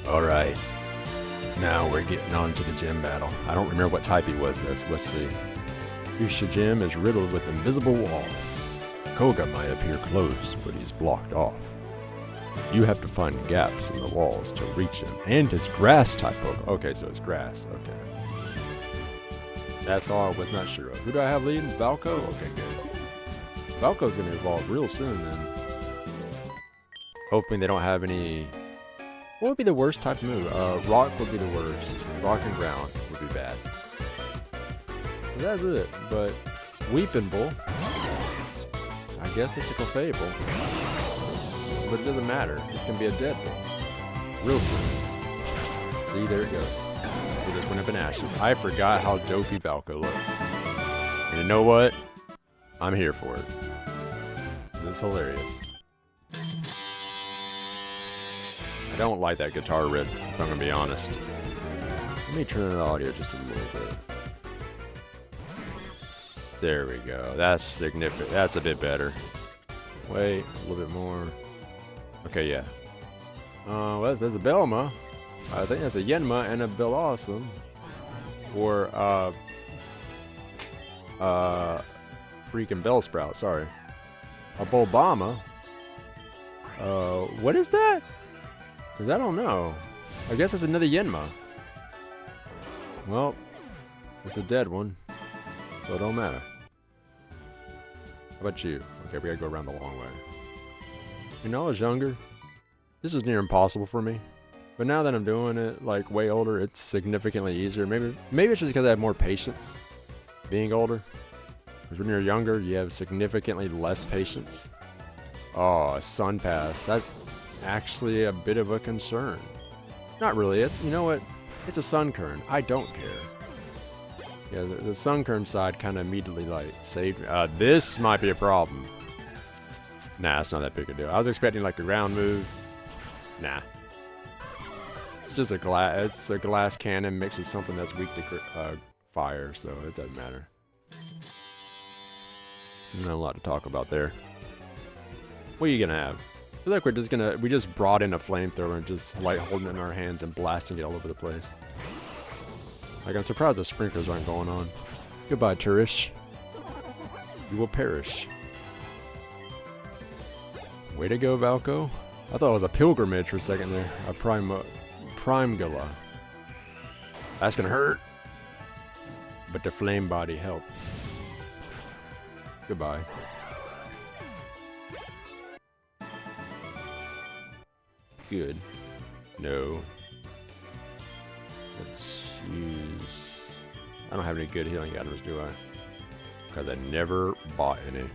Alright. Now we're getting on to the gym battle. I don't remember what type he was though, so let's see. Fuchsia Gym is riddled with invisible walls. Koga might appear close, but he's blocked off. You have to find gaps in the walls to reach him. And his grass type Pokemon. Okay, so it's grass. Okay. That's all I was not sure of. Who do I have leading? Valko? Okay, good. Valko's going to evolve real soon then. Hoping they don't have any... What would be the worst type move? Rock would be the worst. Rock and ground would be bad. So that's it. But Weeping Bull. I guess it's a Clefable. But it doesn't matter. It's going to be a dead bull. Real soon. See, there it goes. It just went up in ashes. I forgot how dopey Valko looked. And you know what? I'm here for it. This is hilarious. I don't like that guitar riff, if I'm going to be honest. Let me turn the audio just a little bit. There we go. That's significant. That's a bit better. Wait, a little bit more. Okay, yeah. Well, there's a Belma. I think that's a Yenma and a Bellossom. Or, freaking Bellsprout, sorry. A Bulbama. What is that? Because I don't know. I guess it's another Yenma. Well, it's a dead one. So it don't matter. How about you? Okay, we gotta go around the long way. When I was younger, this was near impossible for me. But now that I'm doing it, like, way older, it's significantly easier. Maybe it's just because I have more patience being older. Because when you're younger, you have significantly less patience. Oh, a Sun Pass. That's actually a bit of a concern. Not really. It's, you know what? It's a Sunkern. I don't care. Yeah, the Sunkern side kind of immediately, like, saved me. This might be a problem. Nah, it's not that big a deal. I was expecting, like, a ground move. Nah. It's just a glass cannon mixed with something that's weak to fire, so it doesn't matter. Not a lot to talk about there. What are you gonna have? I feel like we just brought in a flamethrower and just like holding it in our hands and blasting it all over the place. Like, I'm surprised the sprinklers aren't going on. Goodbye, Turish. You will perish. Way to go, Valko. I thought it was a pilgrimage for a second there. A Primegala. That's gonna hurt. But the flame body helped. Goodbye. Good. No. Let's use... I don't have any good healing items, do I? Because I never bought any.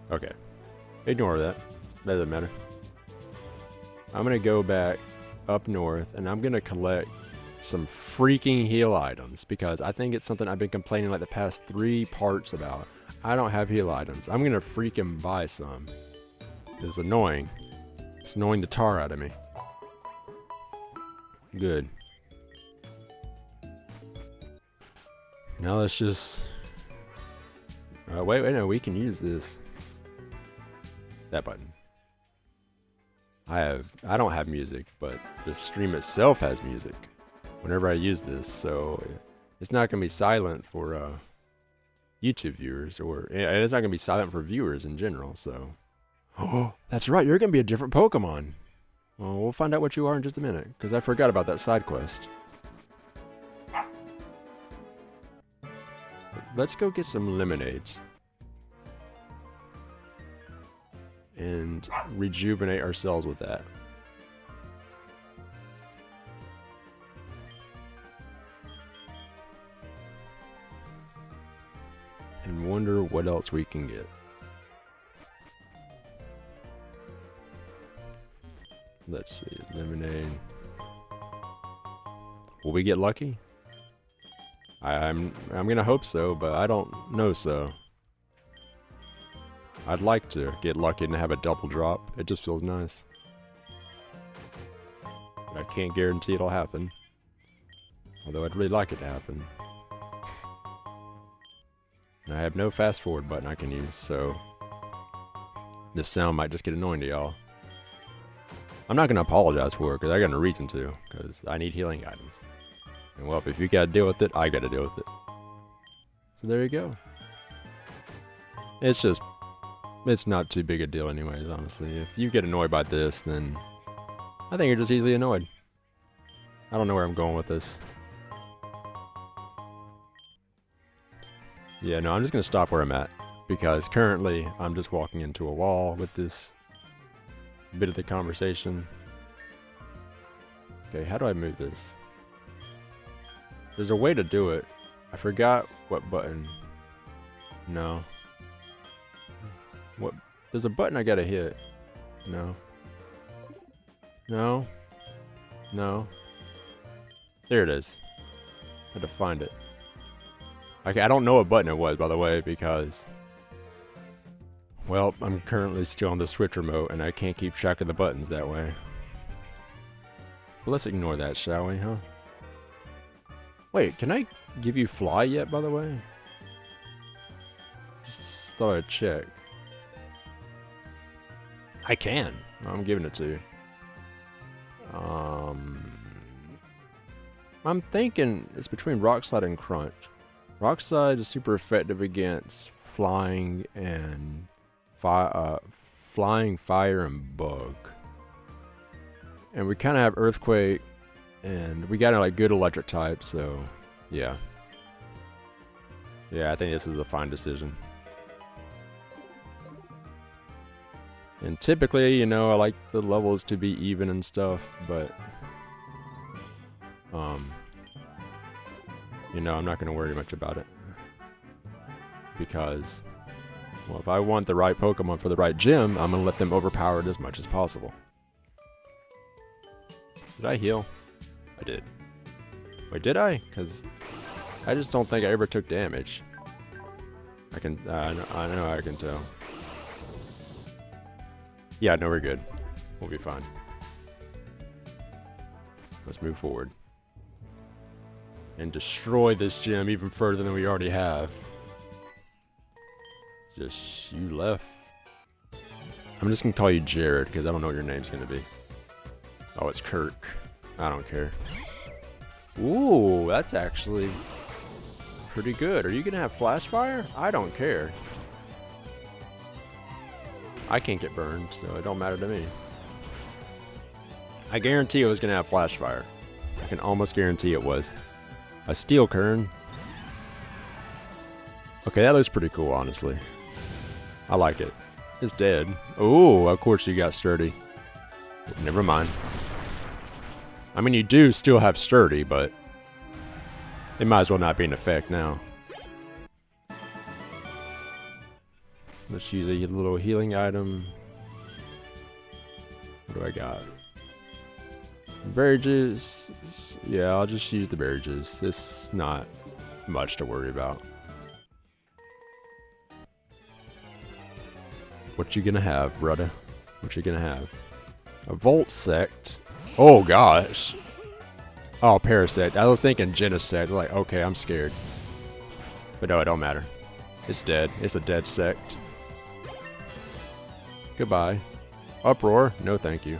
Okay. Ignore that. That doesn't matter. I'm going to go back up north and I'm going to collect some freaking heal items because I think it's something I've been complaining like the past 3 parts about. I don't have heal items. I'm going to freaking buy some. It's annoying. It's annoying the tar out of me. Good. Now let's just... wait, no, we can use this. That button. I don't have music, but the stream itself has music whenever I use this, so it's not going to be silent for YouTube viewers, or it's not going to be silent for viewers in general, so. Oh, that's right, you're going to be a different Pokemon. Well, we'll find out what you are in just a minute, because I forgot about that side quest. Let's go get some lemonades. And rejuvenate ourselves with that. And wonder what else we can get. Let's see. Lemonade. Will we get lucky? I'm gonna hope so, but I don't know so. I'd like to get lucky and have a double drop. It just feels nice. But I can't guarantee it'll happen. Although I'd really like it to happen. And I have no fast forward button I can use, so this sound might just get annoying to y'all. I'm not gonna apologize for it, because I got no reason to, because I need healing items. And well, if you gotta deal with it, I gotta deal with it. So there you go. It's not too big a deal anyways, honestly. If you get annoyed by this, then I think you're just easily annoyed. I don't know where I'm going with this. Yeah, no, I'm just gonna stop where I'm at. Because currently, I'm just walking into a wall with this bit of the conversation. Okay, how do I move this? There's a way to do it. I forgot what button. No. What? There's a button I gotta hit. No. No. No. There it is. I had to find it. Okay, I don't know what button it was, by the way, because... well, I'm currently still on the Switch remote, and I can't keep track of the buttons that way. But let's ignore that, shall we, huh? Wait, can I give you fly yet, by the way? Just thought I'd check. I can. I'm giving it to you. I'm thinking it's between Rock Slide and Crunch. Rock Slide is super effective against flying and flying, fire, and bug. And we kind of have Earthquake, and we got like good electric types, so yeah. Yeah, I think this is a fine decision. And typically, you know, I like the levels to be even and stuff, but you know, I'm not going to worry much about it. Because, well, if I want the right Pokemon for the right gym, I'm going to let them overpower it as much as possible. Did I heal? I did. Wait, did I? Because I just don't think I ever took damage. I know I can tell. Yeah, no, we're good. We'll be fine. Let's move forward. And destroy this gym even further than we already have. Just, you left. I'm just gonna call you Jared, because I don't know what your name's gonna be. Oh, it's Kirk. I don't care. Ooh, that's actually pretty good. Are you gonna have Flash Fire? I don't care. I can't get burned, so it don't matter to me. I guarantee it was gonna have Flash Fire. I can almost guarantee it was. A Steel Kern. Okay, that looks pretty cool, honestly. I like it. It's dead. Oh, of course you got Sturdy. Never mind. I mean, you do still have Sturdy, but it might as well not be in effect now. Let's use a little healing item. What do I got? Berry juice. Yeah, I'll just use the berry juice. It's not much to worry about. What you gonna have, brother? What you gonna have? A Voltsect. Oh gosh. Oh, Parasect. I was thinking Genesect. Like, okay, I'm scared. But no, it don't matter. It's dead. It's a dead sect. Goodbye. Uproar? No thank you.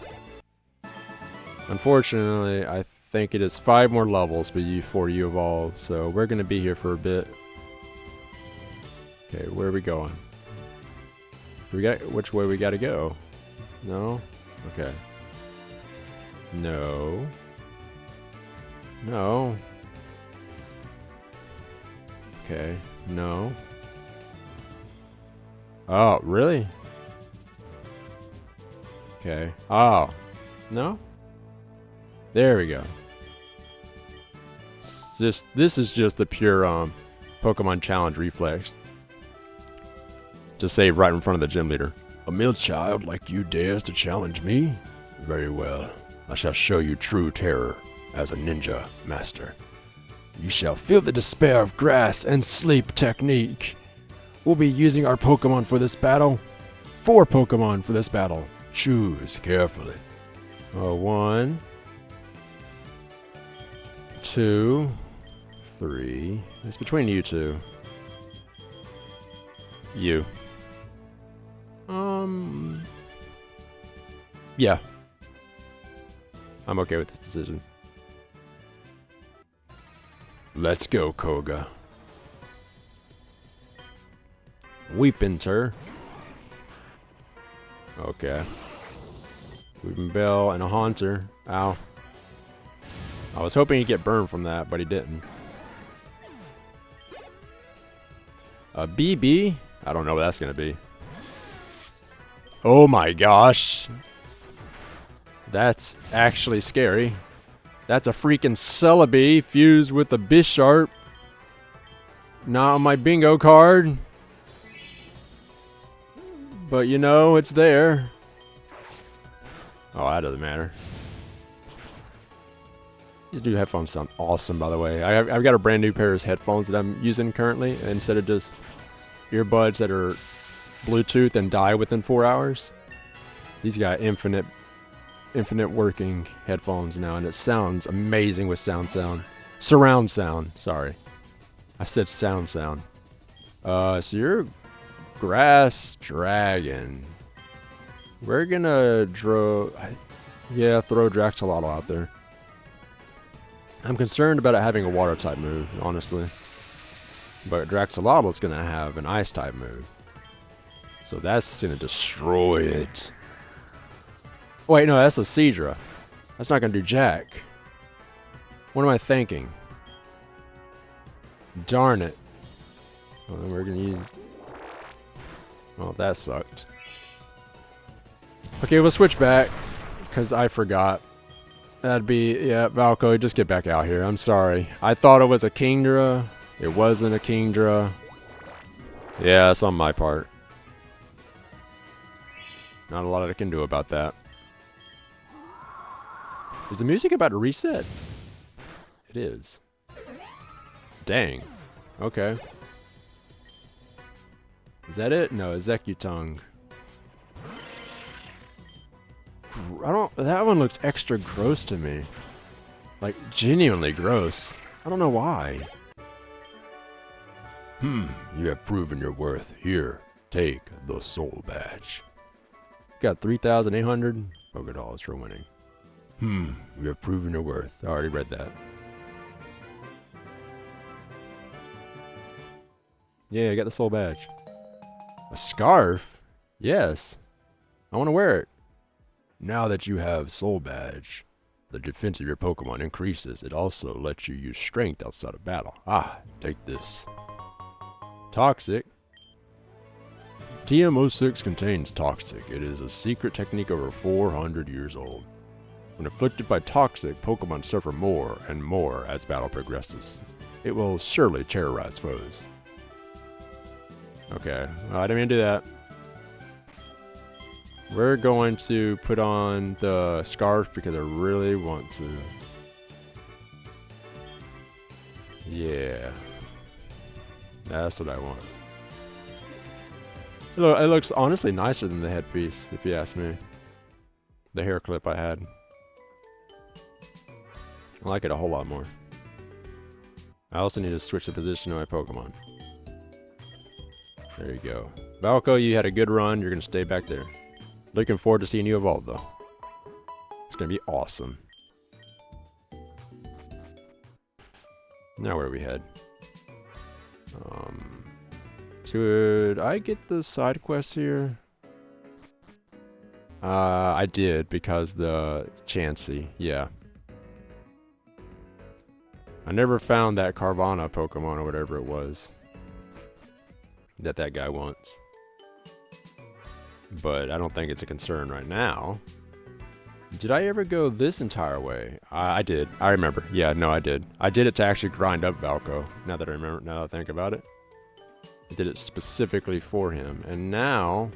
Unfortunately, I think it is 5 more levels before you evolve, so we're going to be here for a bit. Okay, where are we going? Which way we got to go? No? Okay. No. No. Okay. No. Oh, really? Okay. Oh. No? There we go. This is just the pure Pokemon Challenge reflex. To say right in front of the gym leader, "A male child like you dares to challenge me? Very well. I shall show you true terror as a ninja master. You shall feel the despair of grass and sleep technique. We'll be using our Pokemon for this battle. 4 Pokemon for this battle. Choose carefully. 1, 2, 3. It's between you two. You. Yeah. I'm okay with this decision. Let's go, Koga. Weepinter. Okay. Weepinbell and a Haunter. Ow. I was hoping he'd get burned from that, but he didn't. A BB? I don't know what that's gonna be. Oh my gosh. That's actually scary. That's a freaking Celebi fused with a Bisharp. Not on my bingo card. But you know, it's there. Oh, that doesn't matter. These new headphones sound awesome, by the way. I've got a brand new pair of headphones that I'm using currently. Instead of just earbuds that are Bluetooth and die within 4 hours. These got infinite working headphones now, and it sounds amazing with surround sound. Sorry, I said sound. So you're Grass Dragon. We're gonna throw Draxolotl out there. I'm concerned about it having a water type move, honestly. But Draxolotl's gonna have an ice type move. So that's gonna destroy it. Wait, no, that's a Seadra. That's not gonna do jack. What am I thinking? Darn it. Well, then we're gonna use... Oh, that sucked. Okay, we'll switch back, because I forgot. That'd be... Yeah, Valko, just get back out here. I'm sorry. I thought it was a Kingdra. It wasn't a Kingdra. Yeah, it's on my part. Not a lot I can do about that. Is the music about to reset? It is. Dang. Okay. Is that it? No, Executung. That one looks extra gross to me. Like, genuinely gross. I don't know why. You have proven your worth. Here, take the Soul Badge. Got 3,800 Pokédollars for winning. You have proven your worth. I already read that. Yeah, I got the Soul Badge. A scarf? Yes. I want to wear it. Now that you have Soul Badge, the defense of your Pokemon increases. It also lets you use strength outside of battle. Take this. Toxic. TM06 contains Toxic. It is a secret technique over 400 years old. When afflicted by Toxic, Pokemon suffer more and more as battle progresses. It will surely terrorize foes. Okay, I didn't mean to do that. We're going to put on the scarf because I really want to. Yeah. That's what I want. It looks honestly nicer than the headpiece, if you ask me. The hair clip I had. I like it a whole lot more. I also need to switch the position of my Pokemon. There you go. Valko, you had a good run. You're going to stay back there. Looking forward to seeing you evolve, though. It's going to be awesome. Now where do we head? Should I get the side quests here? I did, because the Chansey. Yeah. I never found that Carvanha Pokemon or whatever it was that guy wants. But I don't think it's a concern right now. Did I ever go this entire way? I did. I remember. Yeah, no, I did. I did it to actually grind up Valko. Now that I remember, now that I think about it. I did it specifically for him. And now,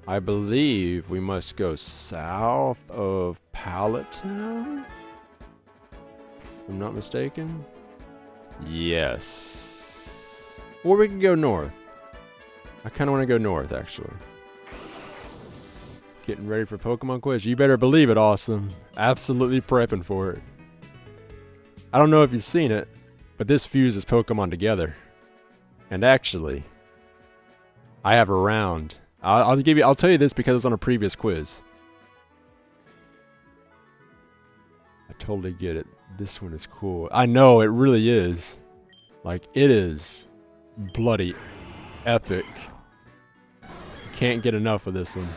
I believe we must go south of Pallet Town, if I'm not mistaken. Yes. Or we can go north. I kind of want to go north, actually. Getting ready for Pokemon Quiz. You better believe it, awesome. Absolutely prepping for it. I don't know if you've seen it, but this fuses Pokemon together. And actually, I have a round. I'll tell you this because it was on a previous quiz. I totally get it. This one is cool. I know, it really is. Like, it is bloody epic. Can't get enough of this one.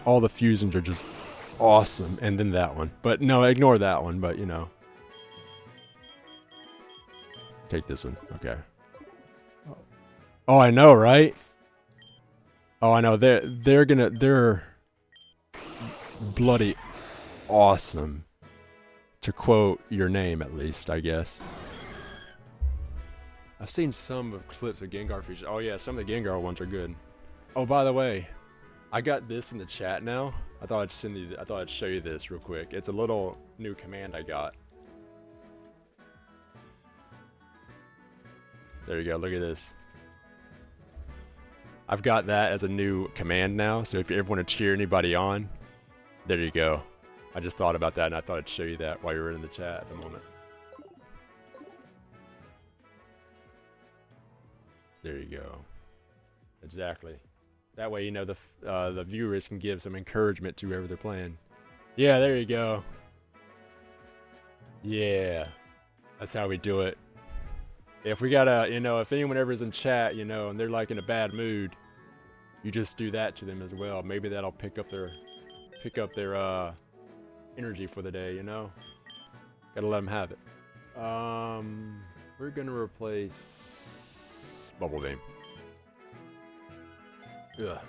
All the fusions are just awesome. And then that one. But no, ignore that one, but you know. Take this one. Okay. Oh, I know, right? Oh, I know. They're bloody awesome. To quote your name, at least, I guess. I've seen some of clips of Gengar fusion. Oh yeah, some of the Gengar ones are good. Oh, by the way, I got this in the chat now. I thought I'd show you this real quick. It's a little new command I got. There you go. Look at this. I've got that as a new command now, so if you ever want to cheer anybody on, there you go. I just thought about that, and I thought I'd show you that while you were in the chat at the moment. There you go. Exactly. That way, you know, the viewers can give some encouragement to whoever they're playing. Yeah, there you go. Yeah. That's how we do it. If we gotta, you know, if anyone ever is in chat, you know, and they're like in a bad mood, you just do that to them as well. Maybe that'll pick up their energy for the day, you know? Gotta let them have it. We're gonna replace Bubble Beam. Ugh.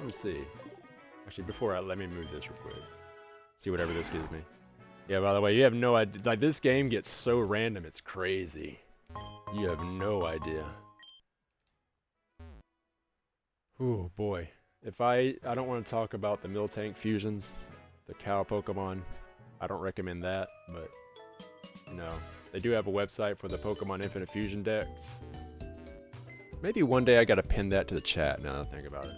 Let's see. Actually, let me move this real quick. See whatever this gives me. Yeah, by the way, you have no idea. Like, this game gets so random, it's crazy. You have no idea. Ooh, boy. I don't want to talk about the Miltank fusions, the cow Pokemon. I don't recommend that, but, you know, they do have a website for the Pokemon Infinite Fusion decks. Maybe one day I gotta pin that to the chat now that I think about it.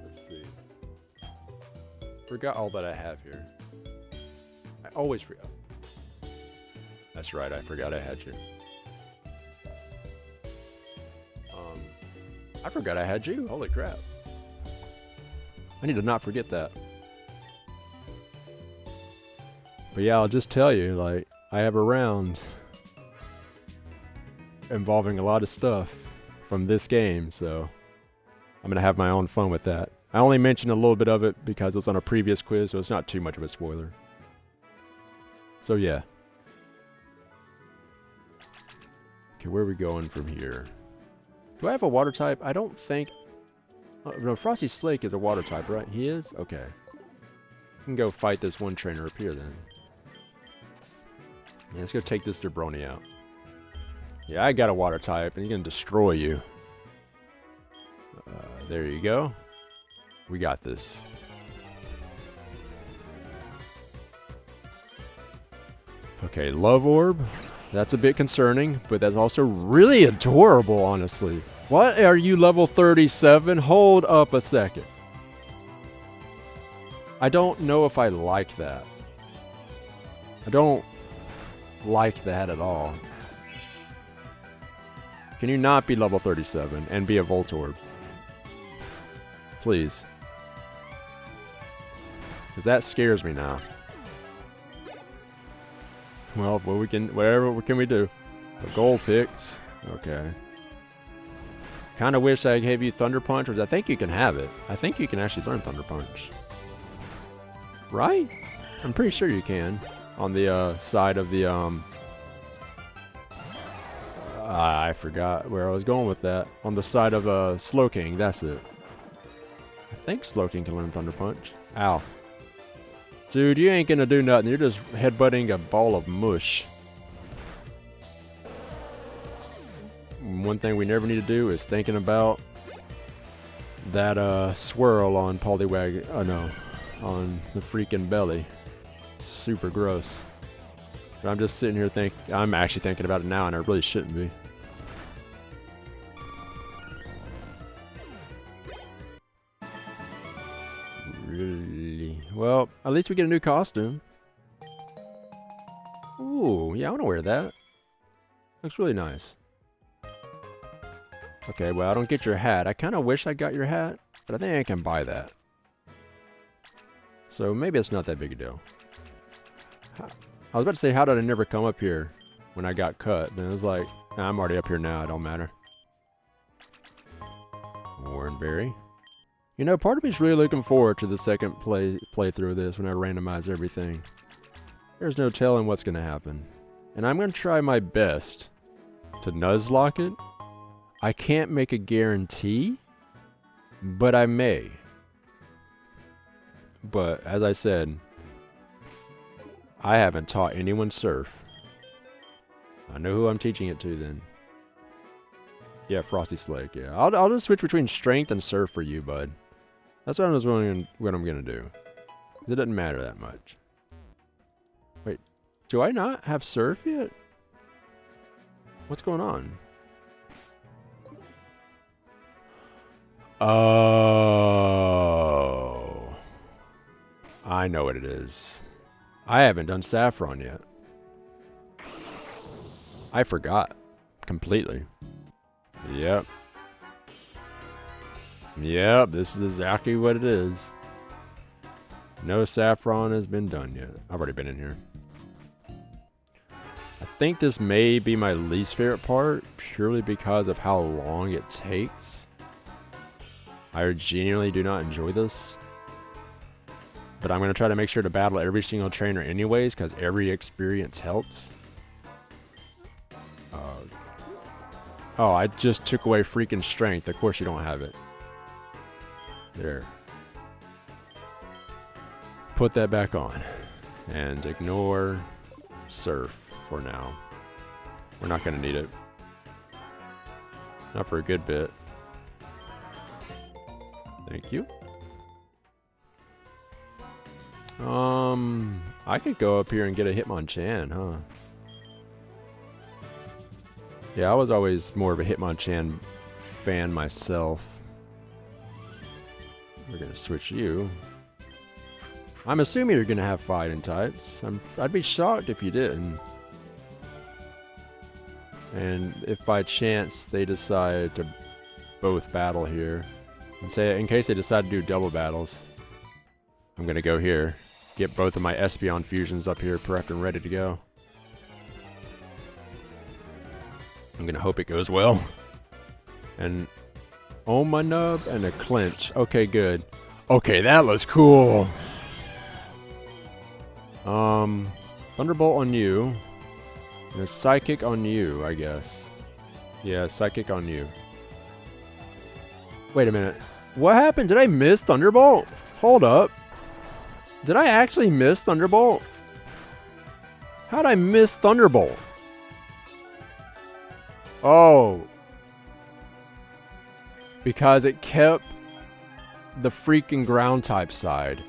Let's see. Forgot all that I have here. I always forget. That's right, I forgot I had you. I forgot I had you. Holy crap. I need to not forget that. But yeah, I'll just tell you, like, I have a round involving a lot of stuff from this game, so I'm going to have my own fun with that. I only mentioned a little bit of it because it was on a previous quiz, so it's not too much of a spoiler. So yeah. Okay, where are we going from here? Do I have a water type? I don't think... Oh, no, Frosty Slake is a water type, right? He is? Okay. We can go fight this one trainer up here then. Yeah, let's go take this Jabroni out. Yeah, I got a water type, and he's going to destroy you. There you go. We got this. Okay, Love Orb. That's a bit concerning, but that's also really adorable, honestly. What? Are you level 37? Hold up a second. I don't know if I like that. I don't like that at all. Can you not be level 37 and be a Voltorb? Please. Because that scares me now. Well, whatever can we do? The gold picks. Okay. Kind of wish I gave you Thunder Punch, or I think you can have it. I think you can actually learn Thunder Punch. Right? I'm pretty sure you can. On the side of the I forgot where I was going with that. On the side of Slowking, that's it. I think Slowking can learn Thunder Punch. Ow. Dude, you ain't gonna do nothing. You're just headbutting a ball of mush. And one thing we never need to do is thinking about that swirl on Poliwag. Oh no, on the freaking belly. Super gross. But I'm just sitting here I'm actually thinking about it now, and I really shouldn't be. Really? Well, at least we get a new costume. Ooh, yeah, I want to wear that. Looks really nice. Okay, well, I don't get your hat. I kind of wish I got your hat, but I think I can buy that. So maybe it's not that big a deal. I was about to say, how did I never come up here when I got cut? Then it was like, nah, I'm already up here now. It don't matter. Warrenberry. You know, part of me is really looking forward to the second playthrough of this when I randomize everything. There's no telling what's going to happen. And I'm going to try my best to Nuzlocke it. I can't make a guarantee, but I may. But, as I said, I haven't taught anyone surf. I know who I'm teaching it to then. Yeah, Frosty Slake, yeah. I'll just switch between strength and surf for you, bud. That's what I was wondering what I'm going to do. It doesn't matter that much. Wait, do I not have surf yet? What's going on? Oh. I know what it is. I haven't done Saffron yet. I forgot. Completely. Yep. Yep, this is exactly what it is. No Saffron has been done yet. I've already been in here. I think this may be my least favorite part, purely because of how long it takes. I genuinely do not enjoy this. But I'm going to try to make sure to battle every single trainer anyways, because every experience helps. Oh, I just took away freaking strength. Of course you don't have it. There. Put that back on. And ignore surf for now. We're not going to need it. Not for a good bit. Thank you. I could go up here and get a Hitmonchan, huh? Yeah, I was always more of a Hitmonchan fan myself. We're gonna switch you. I'm assuming you're gonna have fighting types. I'd be shocked if you didn't. And if by chance they decide to both battle here, and say in case they decide to do double battles, I'm gonna go here, get both of my Espeon fusions up here prepped and ready to go. I'm gonna hope it goes well. And Omanub and a clinch. Okay, good. Okay, that looks cool. Thunderbolt on you. And a Psychic on you, I guess. Yeah, Psychic on you. Wait a minute. What happened? Did I miss Thunderbolt? Hold up. Did I actually miss Thunderbolt? How'd I miss Thunderbolt? Oh. Because it kept the freaking ground type side.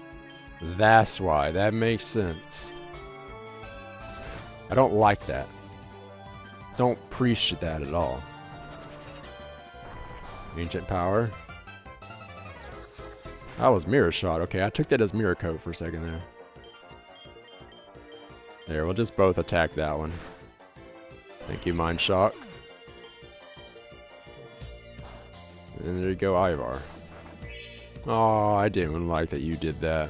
That's why. That makes sense. I don't like that. Don't appreciate that at all. Ancient Power. That was Mirror Shot. Okay, I took that as Mirror Coat for a second there. There, we'll just both attack that one. Thank you, Mind Shock. And there you go, Ivar. Oh, I didn't like that you did that.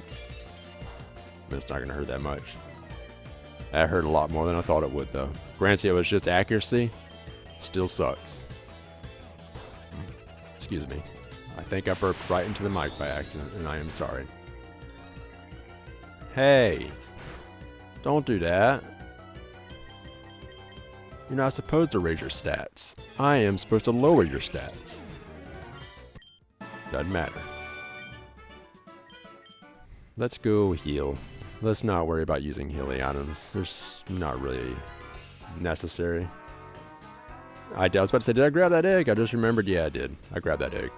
But it's not going to hurt that much. That hurt a lot more than I thought it would, though. Granted, it was just accuracy. Still sucks. Excuse me. I think I burped right into the mic by accident, and I am sorry. Hey! Don't do that. You're not supposed to raise your stats. I am supposed to lower your stats. Doesn't matter. Let's go heal. Let's not worry about using healing items. There's not really necessary. I was about to say, did I grab that egg? I just remembered, yeah, I did. I grabbed that egg.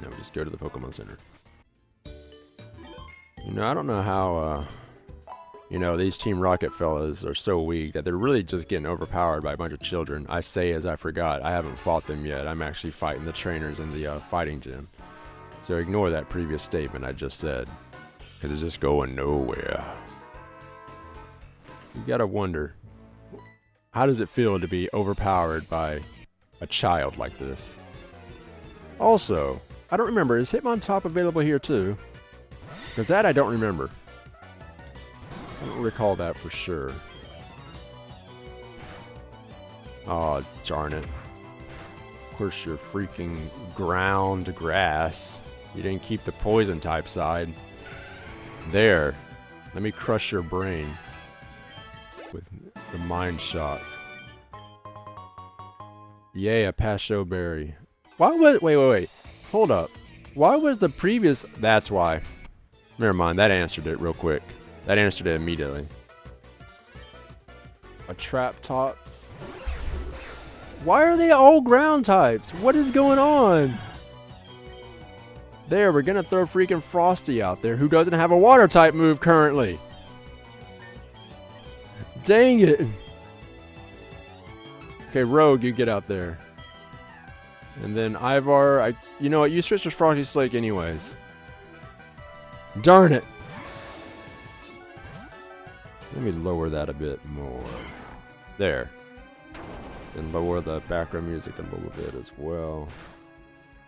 Now we just go to the Pokemon Center. You know, I don't know how, you know, these Team Rocket fellas are so weak that they're really just getting overpowered by a bunch of children. I say as I forgot, I haven't fought them yet. I'm actually fighting the trainers in the fighting gym. So ignore that previous statement I just said, because it's just going nowhere. You gotta wonder, how does it feel to be overpowered by a child like this? Also, I don't remember, is Hitmontop available here too? Because that I don't remember. I don't recall that for sure. Oh, darn it. Of course, you're freaking ground grass. You didn't keep the poison type side. There. Let me crush your brain with the Mind Shock. Yay, a Pasho Berry. Why was... Wait. Hold up. Why was the previous... That's why. Never mind, that answered it real quick. That answered it immediately. A Traptops. Why are they all ground types? What is going on? There, we're gonna throw freaking Frosty out there, who doesn't have a water type move currently. Dang it. Okay, Rogue, you get out there. And then Ivar, you know what, you switched to Frosty Slake anyways. Darn it. Let me lower that a bit more. There. And lower the background music a little bit as well.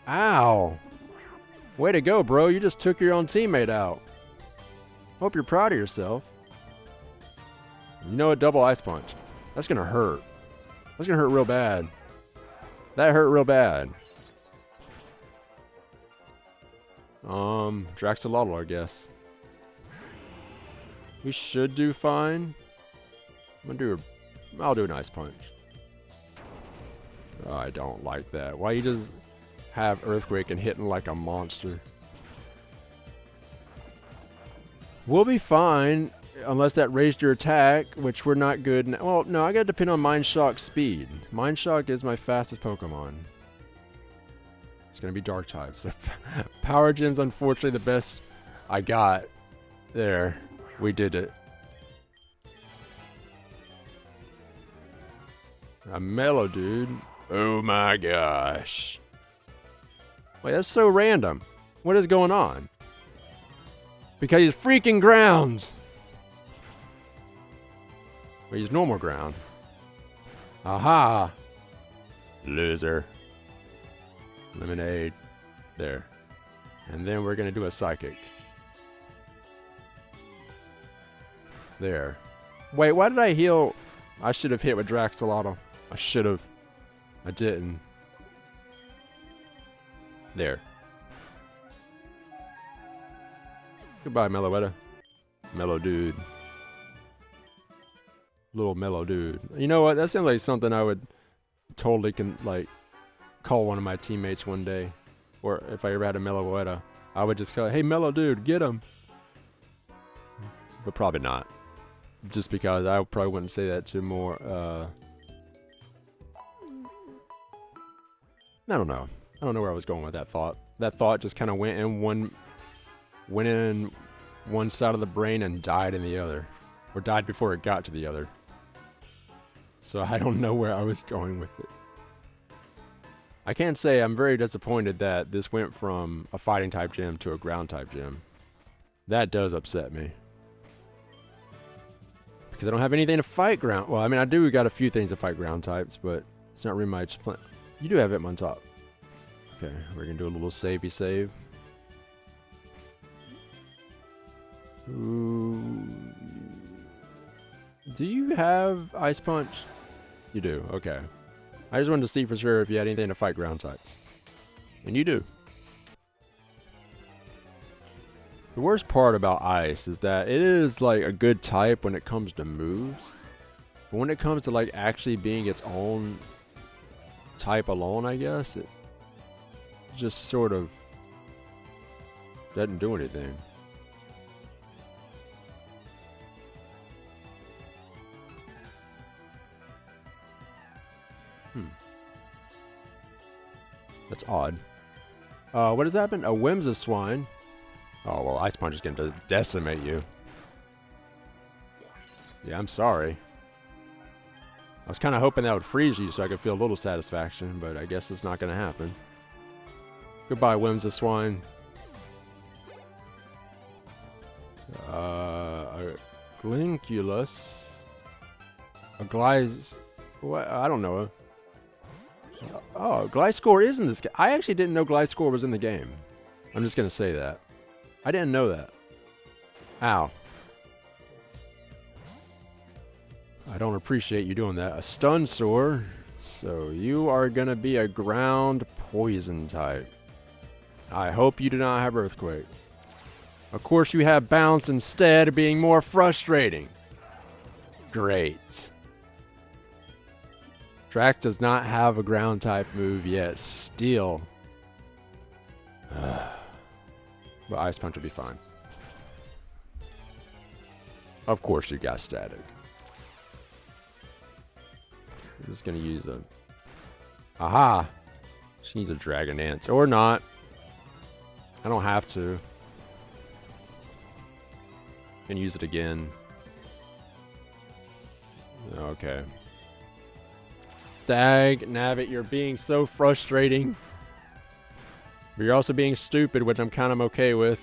Ow! Way to go, bro. You just took your own teammate out. Hope you're proud of yourself. You know what? Double Ice Punch. That's gonna hurt. That's gonna hurt real bad. That hurt real bad. Draxolotl, I guess. We should do fine. I'll do an Ice Punch. Oh, I don't like that. Why you just have Earthquake and hitting like a monster? We'll be fine, unless that raised your attack, which we're not good. Well, no, I gotta depend on Mind Shock's speed. Mind Shock is my fastest Pokemon. It's gonna be Dark type, so Power Gem's unfortunately the best I got. There, we did it. A Mellow dude. Oh my gosh. Wait, that's so random. What is going on? Because he's freaking ground. Well, he's normal ground. Aha! Loser. Lemonade. There. And then we're gonna do a Psychic. There. Wait, why did I heal? I should have hit with Draxolotl. I should have. I didn't. There. Goodbye, Meloetta. Mellow dude. Little mellow dude. You know what? That sounds like something I would totally call one of my teammates one day. Or if I ever had a Meloetta, I would just call, hey, mellow dude, get him. But probably not. Just because I probably wouldn't say that to more, I don't know. I don't know where I was going with that thought. That thought just kind of went in one side of the brain and died in the other. Or died before it got to the other. So I don't know where I was going with it. I can't say I'm very disappointed that this went from a fighting type gym to a ground type gym. That does upset me. Because I don't have anything to fight ground. Well, I mean, I do got a few things to fight ground types, but it's not really my plan. You do have Hitmontop. Okay, we're going to do a little savey save. Ooh. Do you have Ice Punch? You do, okay. I just wanted to see for sure if you had anything to fight ground types. And you do. The worst part about Ice is that it is like a good type when it comes to moves. But when it comes to like actually being its own type alone, I guess, it just sort of doesn't do anything. That's odd. What has happened? A Whimsiswine. Oh, well, Ice Punch is going to decimate you. Yeah, I'm sorry. I was kind of hoping that would freeze you so I could feel a little satisfaction, but I guess it's not going to happen. Goodbye, Whimsiswine. A Glinculus. A Glyz... What? I don't know. Oh, Gliscor is in this game. I actually didn't know Gliscor was in the game. I'm just going to say that. I didn't know that. Ow. I don't appreciate you doing that. A Stunsoar. So you are going to be a ground poison type. I hope you do not have Earthquake. Of course you have Bounce instead, being more frustrating. Great. Drac does not have a ground type move yet. Still. But Ice Punch will be fine. Of course you got Static. I'm just going to use a... Aha! She needs a Dragon Dance. Or not. I don't have to. Can use it again. Okay. Dag, Nabbit, you're being so frustrating. But you're also being stupid, which I'm kind of okay with.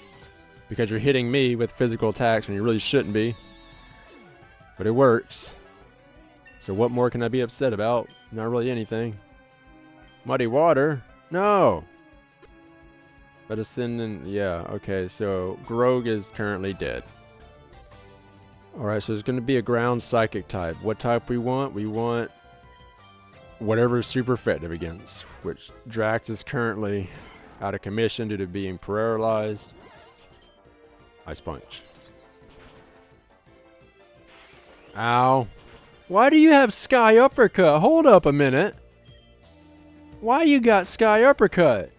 Because you're hitting me with physical attacks when you really shouldn't be. But it works. So what more can I be upset about? Not really anything. Muddy Water? No! But Ascendant, yeah, okay, so Grog is currently dead. Alright, so there's going to be a ground psychic type. What type we want? We want whatever is super effective against, which Drax is currently out of commission due to being paralyzed. Ice Punch. Ow. Why do you have Sky Uppercut? Hold up a minute. Why you got Sky Uppercut?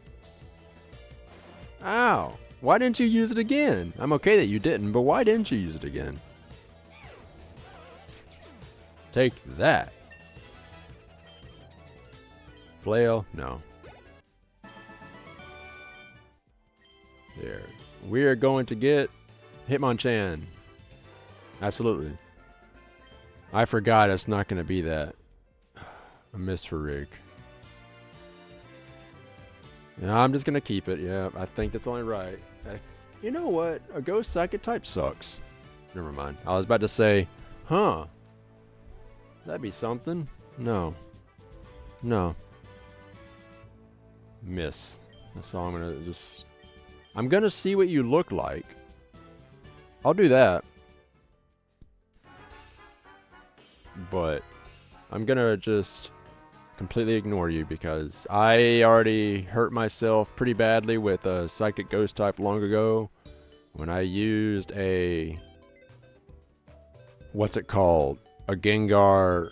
Ow. Why didn't you use it again? I'm okay that you didn't, but why didn't you use it again? Take that. Flail? No. There. We are going to get Hitmonchan. Absolutely. I forgot it's not going to be that. A miss for Rig. Yeah, I'm just going to keep it. Yeah, I think that's only right. You know what? A Ghost Psychic type sucks. Never mind. I was about to say, huh. That'd be something. No. No. Miss. That's all I'm going to just... I'm going to see what you look like. I'll do that. But I'm going to just completely ignore you because I already hurt myself pretty badly with a Psychic Ghost type long ago when I used a... What's it called? A Gengar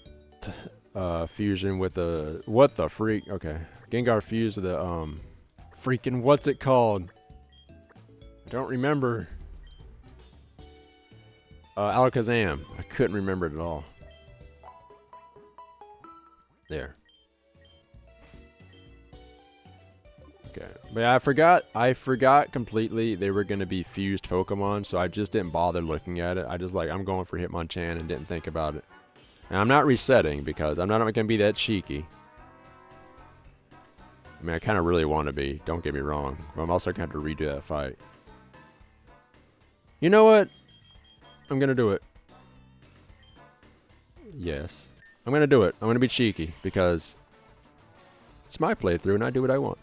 fusion with a... What the freak? Okay. Gengar fused with a... freaking... What's it called? I don't remember. Alakazam. I couldn't remember it at all. There. Okay. But yeah, I forgot completely they were going to be fused Pokemon, so I just didn't bother looking at it. I just I'm going for Hitmonchan and didn't think about it. And I'm not resetting because I'm not going to be that cheeky. I mean, I kind of really want to be, don't get me wrong. But I'm also going to have to redo that fight. You know what? I'm going to do it. Yes. I'm going to do it. I'm going to be cheeky because it's my playthrough and I do what I want.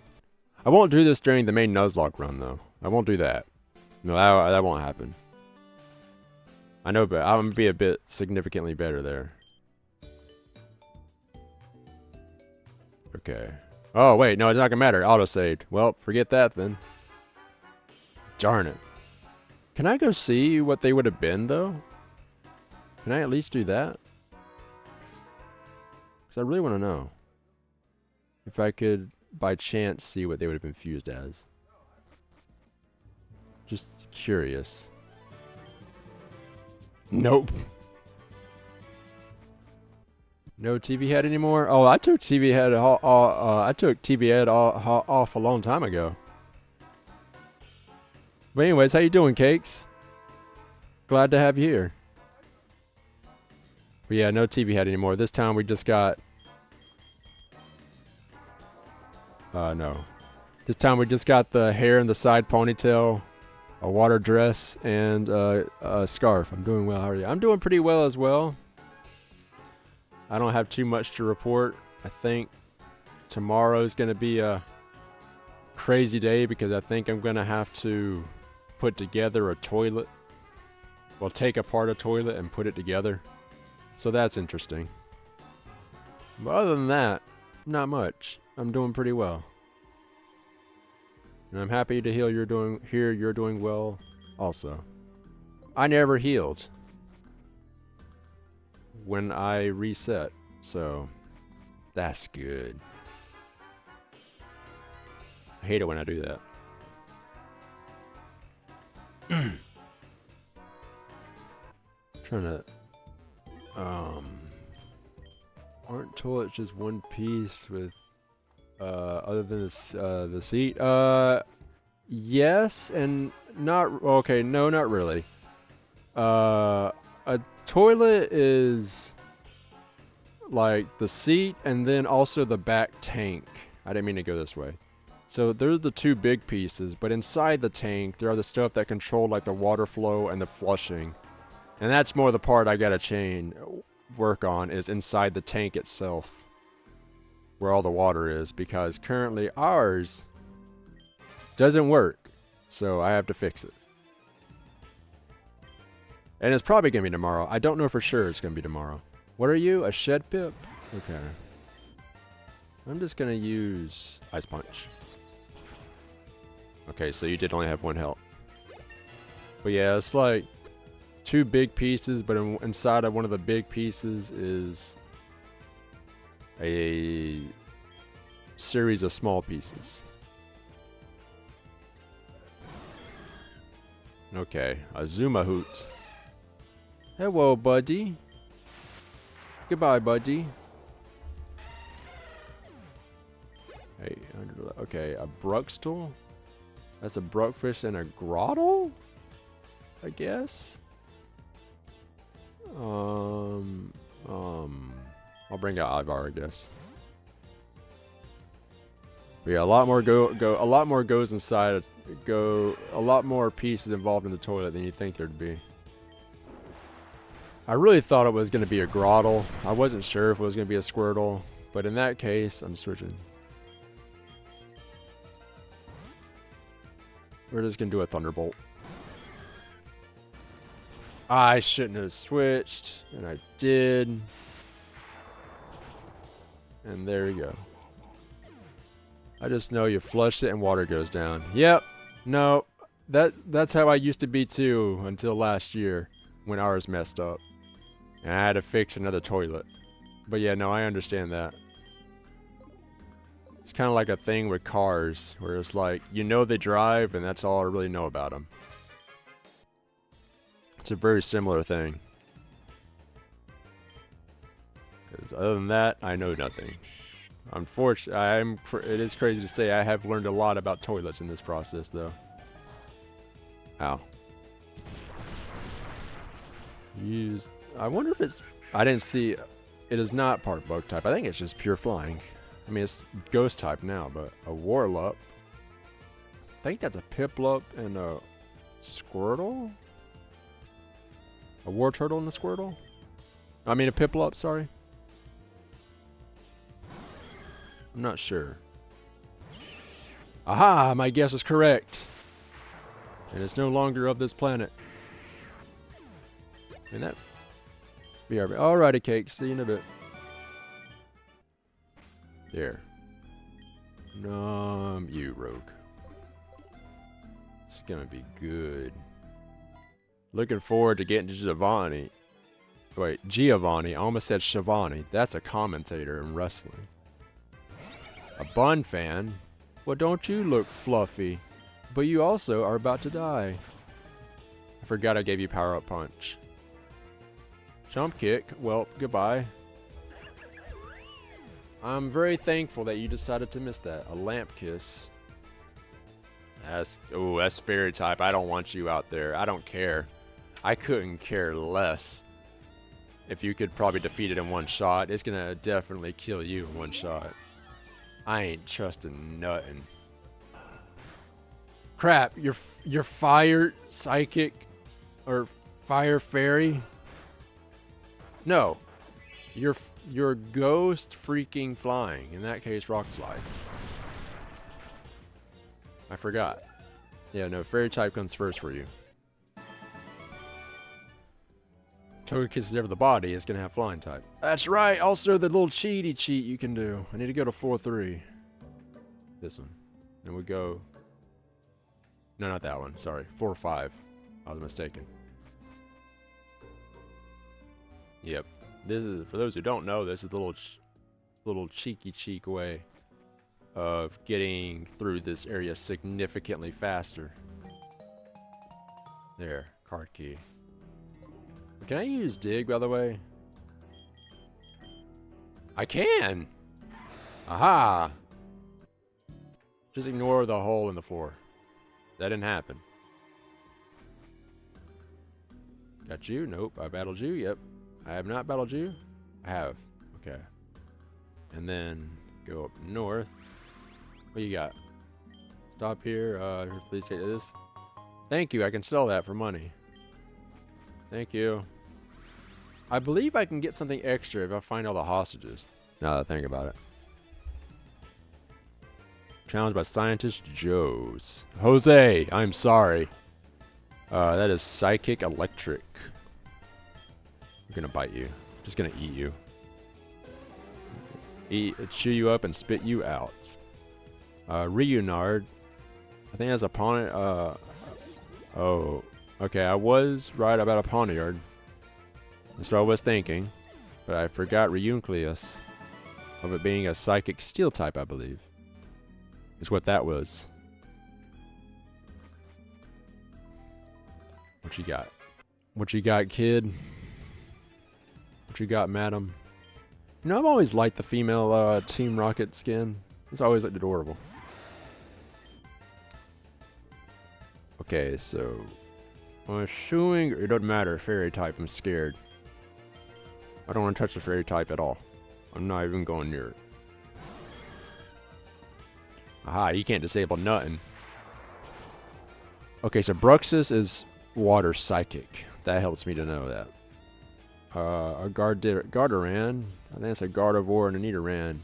I won't do this during the main Nuzlocke run, though. I won't do that. No, that won't happen. I know, but I'm going to be a bit significantly better there. Okay. Oh, wait. No, it's not going to matter. Auto-saved. Well, forget that then. Darn it. Can I go see what they would have been, though? Can I at least do that? Because I really want to know. If I could, by chance, see what they would have been fused as. Just curious. Nope. No TV head anymore? Oh, I took TV head I took TV head off a long time ago. But anyways, how you doing, Cakes? Glad to have you here. But yeah, no TV head anymore. This time we just got... no. This time we just got the hair in the side ponytail, a water dress, and a scarf. I'm doing well. How are you? I'm doing pretty well as well. I don't have too much to report. I think tomorrow's going to be a crazy day because I think I'm going to have to put together a toilet. Well, take apart a toilet and put it together. So that's interesting. But other than that, not much. I'm doing pretty well. And I'm happy to hear you're doing well also. I never healed when I reset, so that's good. I hate it when I do that. Trying to aren't toilets just one piece with other than the seat? Yes and not. Okay, no, not really. A toilet is like the seat and then also the back tank. I didn't mean to go this way. So there's the two big pieces, but inside the tank there are the stuff that control like the water flow and the flushing. And that's more the part I gotta work on is inside the tank itself, where all the water is, because currently ours doesn't work, so I have to fix it. And it's probably gonna be tomorrow. I don't know for sure it's gonna be tomorrow. What are you? A shed pip? Okay. I'm just gonna use Ice Punch. Okay, so you did only have one health. But yeah, it's like two big pieces, but inside of one of the big pieces is a series of small pieces. Okay, Azuma Hoot. Hello, buddy. Goodbye, buddy. Hey, okay, a Bruxtool? That's a Bruckfish and a Grottle? I guess. I'll bring out Ivar, I guess. But yeah, a lot more goes inside. A lot more pieces involved in the toilet than you think there'd be. I really thought it was going to be a Grottle. I wasn't sure if it was going to be a Squirtle, but in that case, I'm switching. We're just going to do a Thunderbolt. I shouldn't have switched, and I did. And there you go. I just know you flush it and water goes down. Yep. No. That's how I used to be too until last year when ours messed up. And I had to fix another toilet. But yeah, no, I understand that. It's kind of like a thing with cars where it's like, you know they drive and that's all I really know about them. It's a very similar thing. Because other than that, I know nothing. Unfortunately, it is crazy to say I have learned a lot about toilets in this process, though. Ow. I wonder if it's... I didn't see... It is not part bug type. I think it's just pure flying. I mean, it's ghost type now, but a Warlup. I think that's a Piplup and a Squirtle? A Wartortle and a Squirtle? I mean, a Piplup, sorry. I'm not sure. Aha! My guess was correct. And it's no longer of this planet. And that... BRB. Alrighty, Cake. See you in a bit. There. You, Rogue. It's gonna be good. Looking forward to getting to Giovanni. Wait, Giovanni. I almost said Shivani. That's a commentator in wrestling. A Bun fan? Well, don't you look fluffy? But you also are about to die. I forgot I gave you Power Up Punch. Jump kick. Well, goodbye. I'm very thankful that you decided to miss that. A lamp kiss. That's fairy type. I don't want you out there. I don't care. I couldn't care less. If you could probably defeat it in one shot, it's gonna definitely kill you in one shot. I ain't trusting nothing. Crap, you're fire psychic or fire fairy? No. You're ghost freaking flying. In that case, rock slide. I forgot. Yeah, no, fairy type comes first for you. Togekiss is never the body, it's gonna have flying type. That's right, also the little cheat you can do. I need to go to 4-3. This one. Then we go. No, not that one, sorry. 4-5. I was mistaken. Yep. This is, for those who don't know, this is the little cheeky way of getting through this area significantly faster. There, card key. Can I use dig, by the way? I can! Aha! Just ignore the hole in the floor. That didn't happen. Got you? Nope. I battled you? Yep. I have not battled you? I have. Okay. And then go up north. What you got? Stop here. Please take this. Thank you. I can sell that for money. Thank you. I believe I can get something extra if I find all the hostages. Now that I think about it. Challenged by Scientist Joe's. Jose, I'm sorry. That is Psychic Electric. I'm gonna bite you. Just gonna eat you. Chew you up and spit you out. Reunard. I think that's a pawn. Oh. Okay, I was right about a Pawniard. That's what I was thinking. But I forgot Reuncleus. Of it being a Psychic Steel type, I believe. Is what that was. What you got? What you got, kid? What you got, madam? You know, I've always liked the female Team Rocket skin. It's always looked adorable. Okay, so... I'm assuming it doesn't matter, fairy type, I'm scared. I don't want to touch the fairy type at all. I'm not even going near it. Aha, you can't disable nothing. Okay, so Bruxus is water psychic. That helps me to know that. A Garderan. I think it's a Gardevoir and a Nidoran.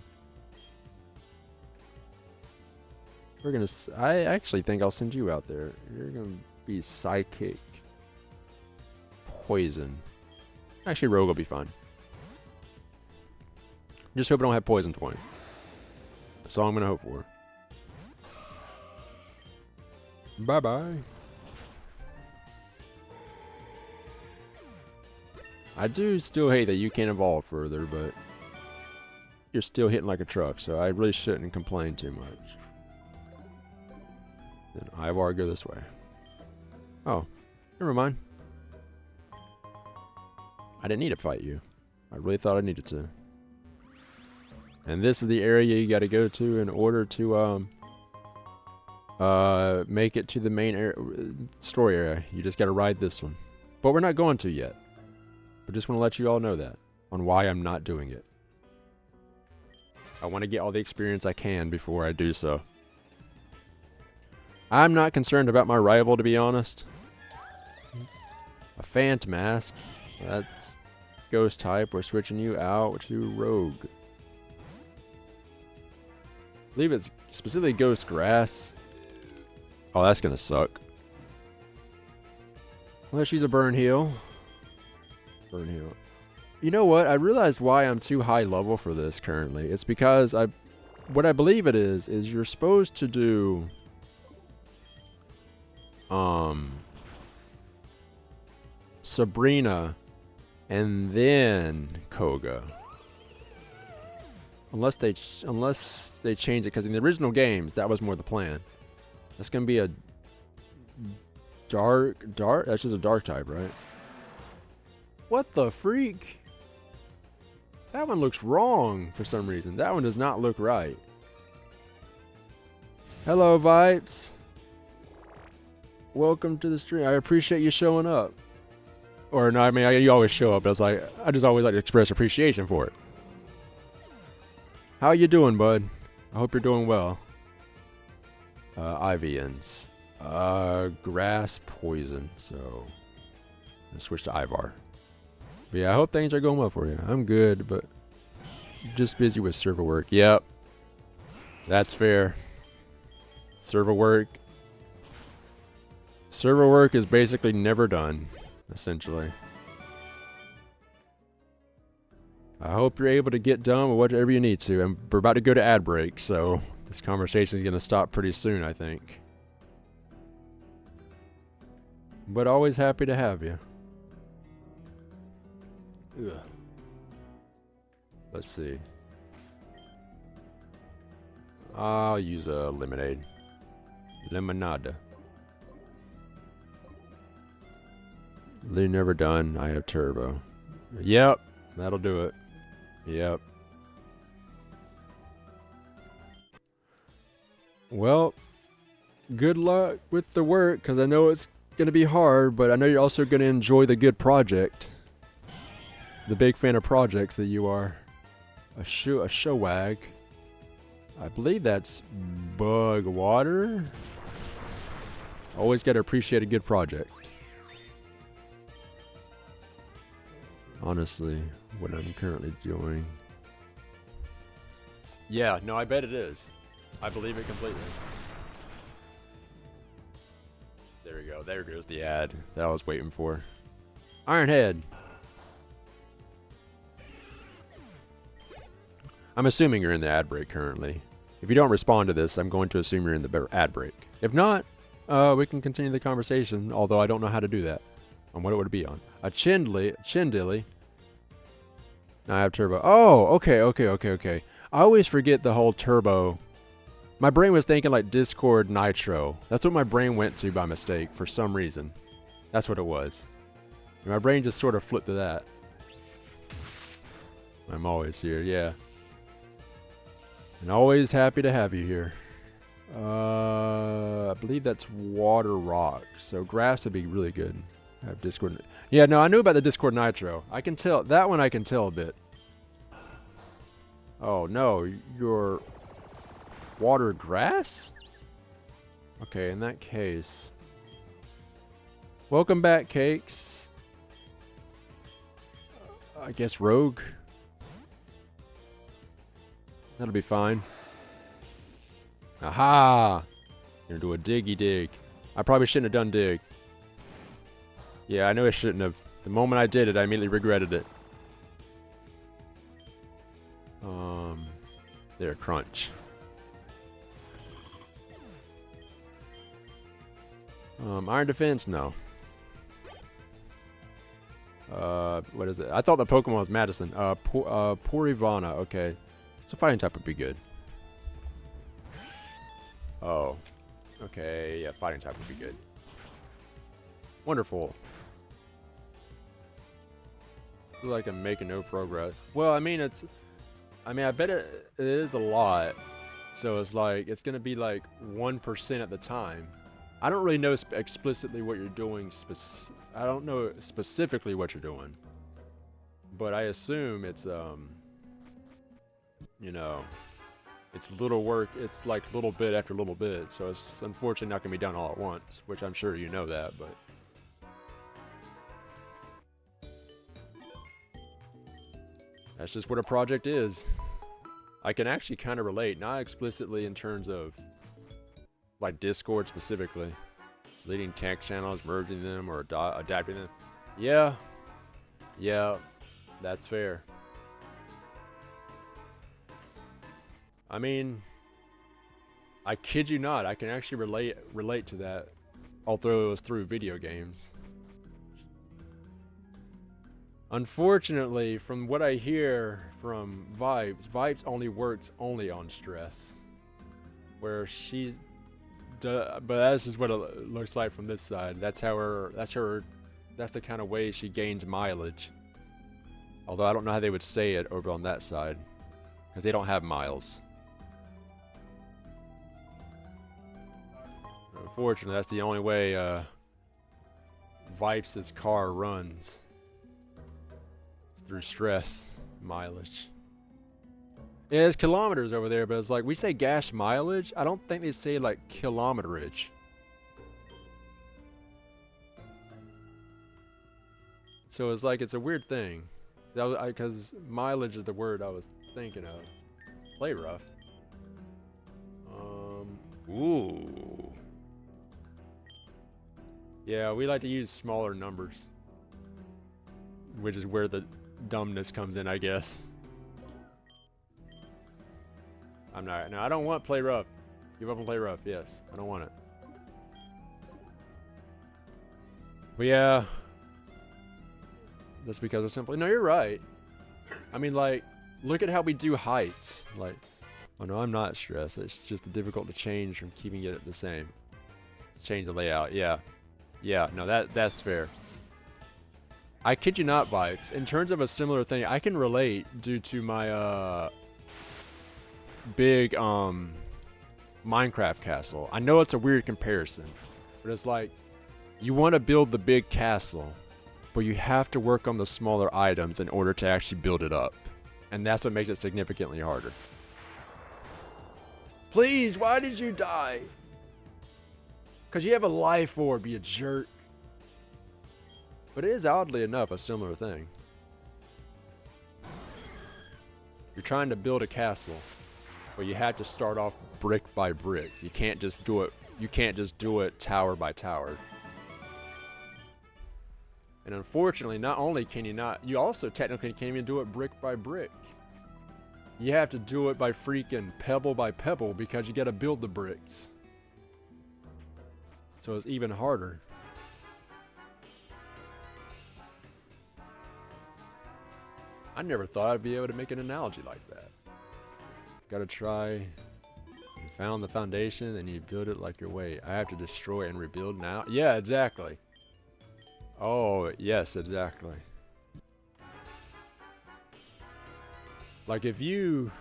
We're gonna. I actually think I'll send you out there. You're gonna be psychic. Poison. Actually, Rogue will be fine. Just hope I don't have poison 20. That's all I'm gonna hope for. Bye bye. I do still hate that you can't evolve further, but you're still hitting like a truck, so I really shouldn't complain too much. Then Ivar, go this way. Oh, never mind. I didn't need to fight you. I really thought I needed to. And this is the area you got to go to in order to make it to the main story area. You just got to ride this one. But we're not going to yet. I just want to let you all know that on why I'm not doing it. I want to get all the experience I can before I do so. I'm not concerned about my rival, to be honest. A Phantomask. That's Ghost type. We're switching you out to Rogue. I believe it's specifically Ghost Grass. Oh, that's gonna suck. Unless she's a Burn Heal. Burn Heal. You know what? I realized why I'm too high level for this currently. It's because what I believe it is you're supposed to do Sabrina and then Koga. Unless they change it, because in the original games that was more the plan. That's gonna be a dark. That's just a dark type, right? What the freak? That one looks wrong for some reason. That one does not look right. Hello, Vipes. Welcome to the stream. I appreciate you showing up. Or no, I mean, you always show up. But it's like, I just always like to express appreciation for it. How you doing, bud? I hope you're doing well. Ivians. Grass poison. So, let's switch to Ivar. But yeah, I hope things are going well for you. I'm good, but just busy with server work. Yep. That's fair. Server work. Server work is basically never done, essentially. I hope you're able to get done with whatever you need to. And we're about to go to ad break, so this conversation is going to stop pretty soon, I think. But always happy to have you. Ugh. Let's see. I'll use a lemonade. Lemonade. They're never done. I have turbo. Yep. That'll do it. Yep. Well, good luck with the work, because I know it's going to be hard, but I know you're also going to enjoy the good project. The big fan of projects that you are. A showag. I believe that's bug water. Always got to appreciate a good project. Honestly, what I'm currently doing. Yeah, no, I bet it is. I believe it completely. There we go. There goes the ad that I was waiting for. Ironhead. I'm assuming you're in the ad break currently. If you don't respond to this, I'm going to assume you're in the ad break. If not, we can continue the conversation, although I don't know how to do that. On what it would be on. A Chindilly. Now I have turbo. Oh, okay. I always forget the whole turbo. My brain was thinking like Discord Nitro. That's what my brain went to by mistake for some reason. That's what it was. And my brain just sort of flipped to that. I'm always here, yeah. And always happy to have you here. I believe that's water rock. So grass would be really good. I have Discord. Yeah, no, I knew about the Discord Nitro. I can tell. That one I can tell a bit. Oh, no. Your water grass? Okay, in that case. Welcome back, Cakes. I guess Rogue. That'll be fine. Aha! Gonna do a diggy dig. I probably shouldn't have done dig. Yeah, I know I shouldn't have. The moment I did it, I immediately regretted it. There, crunch. Iron defense? No. What is it? I thought the Pokemon was Madison. Porivana. Okay. So fighting type would be good. Oh. Okay, yeah, fighting type would be good. Wonderful. I feel like I'm making no progress. Well, I mean, I bet it is a lot. So it's like, it's going to be like 1% at the time. I don't really know explicitly what you're doing. I don't know specifically what you're doing. But I assume it's, you know, it's little work. It's like little bit after little bit. So it's unfortunately not going to be done all at once, which I'm sure you know that, but. That's just what a project is. I can actually kind of relate, not explicitly in terms of like Discord specifically. Deleting text channels, merging them, or adapting them. Yeah. Yeah, that's fair. I mean, I kid you not, I can actually relate to that, although it was through video games. Unfortunately, from what I hear from Vibes only works on stress. Where but that's just what it looks like from this side. That's the kind of way she gains mileage. Although I don't know how they would say it over on that side. Because they don't have miles. Unfortunately, that's the only way Vipes' car runs. It's through stress. Mileage. Yeah, there's kilometers over there, but it's like, we say gas mileage. I don't think they say like kilometerage. So it's like, it's a weird thing. Because mileage is the word I was thinking of. Play rough. Ooh. Yeah, we like to use smaller numbers. Which is where the dumbness comes in, I guess. I'm not. No, I don't want play rough. Give up and play rough. Yes, I don't want it. But yeah, that's because we're simply. No, you're right. I mean, like, look at how we do heights. Like, oh no, I'm not stressed. It's just difficult to change from keeping it the same. Change the layout. Yeah, yeah. No, that's fair. I kid you not, Vibes. In terms of a similar thing, I can relate due to my big Minecraft castle. I know it's a weird comparison, but it's like you want to build the big castle, but you have to work on the smaller items in order to actually build it up. And that's what makes it significantly harder. Please, why did you die? Because you have a life orb, you jerk. But it is oddly enough a similar thing. You're trying to build a castle, but you have to start off brick by brick. You can't just do it. You can't just do it tower by tower. And unfortunately, not only can you not, you also technically can't even do it brick by brick. You have to do it by freaking pebble by pebble because you got to build the bricks. So it's even harder. I never thought I'd be able to make an analogy like that. Gotta try. You found the foundation and you build it like your way. I have to destroy and rebuild now? Yeah, exactly. Oh, yes, exactly. Like if you...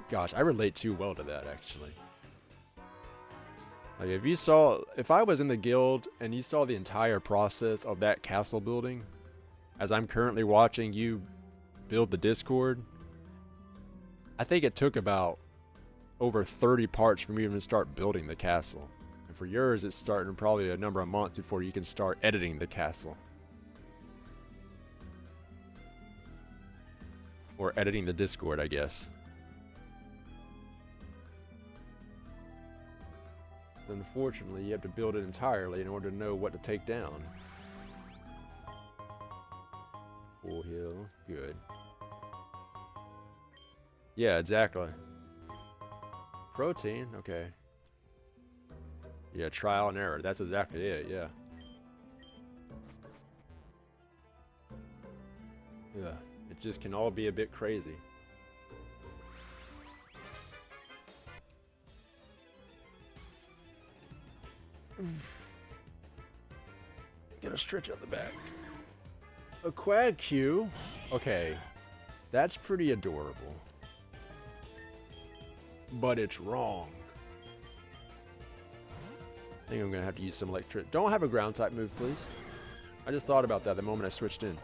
gosh, I relate too well to that actually. Like if you saw... If I was in the guild and you saw the entire process of that castle building, as I'm currently watching you build the Discord, I think it took about over 30 parts for me to even start building the castle. And for yours, it's starting probably a number of months before you can start editing the castle. Or editing the Discord, I guess. Unfortunately, you have to build it entirely in order to know what to take down. Full hill, good. Yeah, exactly. Protein, okay. Yeah, trial and error. That's exactly it, yeah. Yeah, it just can all be a bit crazy. Get a stretch out the back. A quag Q? Okay, that's pretty adorable. But it's wrong. I think I'm gonna have to use some electric. Don't have a ground type move, please. I just thought about that the moment I switched in.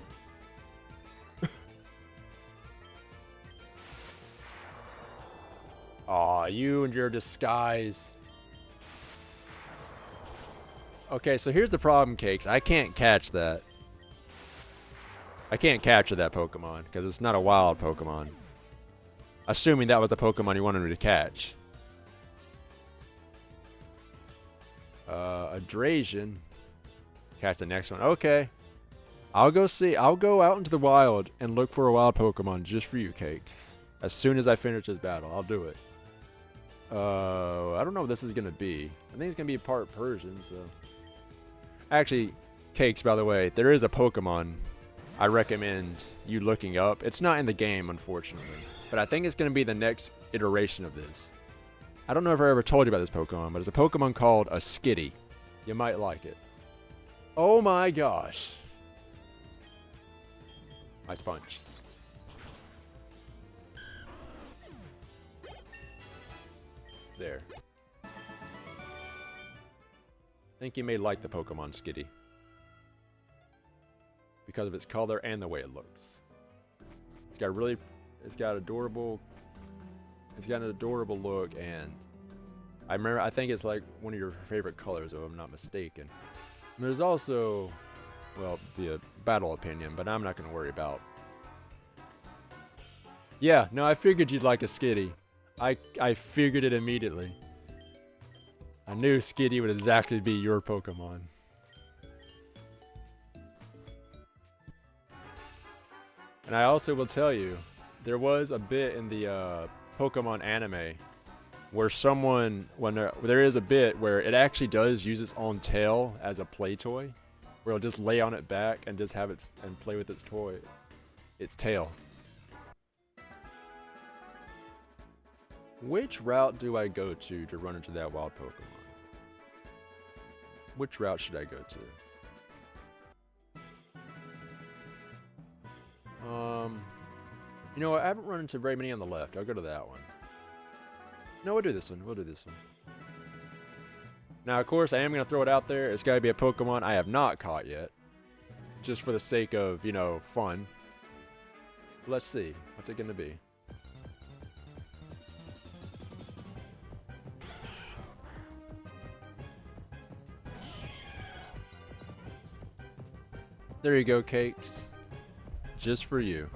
Aw, you and your disguise. Okay, so here's the problem, Cakes. I can't catch that. I can't capture that Pokemon, because it's not a wild Pokemon. Assuming that was the Pokemon you wanted me to catch. A Drazion. Catch the next one. Okay. I'll go out into the wild and look for a wild Pokemon just for you, Cakes. As soon as I finish this battle, I'll do it. I don't know what this is going to be. I think it's going to be part Persian, so... Actually, Cakes, by the way, there is a Pokemon I recommend you looking up. It's not in the game, unfortunately. But I think it's going to be the next iteration of this. I don't know if I ever told you about this Pokemon, but it's a Pokemon called a Skitty. You might like it. Oh my gosh. my sponge. There. I think you may like the Pokemon Skitty. Because of its color and the way it looks. It's got an adorable look, and I think it's like one of your favorite colors, if I'm not mistaken. And there's also, well, the battle opinion, but I'm not going to worry about. Yeah, no, I figured you'd like a Skitty. I figured it immediately. I knew Skitty would exactly be your Pokemon. And I also will tell you, there was a bit in the Pokemon anime where there is a bit where it actually does use its own tail as a play toy, where it'll just lay on it back and just have and play with its tail. Which route do I go to run into that wild Pokemon? Which route should I go to? You know what? I haven't run into very many on the left. I'll go to that one. No, we'll do this one. Now, of course, I am going to throw it out there. It's got to be a Pokemon I have not caught yet. Just for the sake of, you know, fun. Let's see. What's it going to be? There you go, Cakes. Just for you.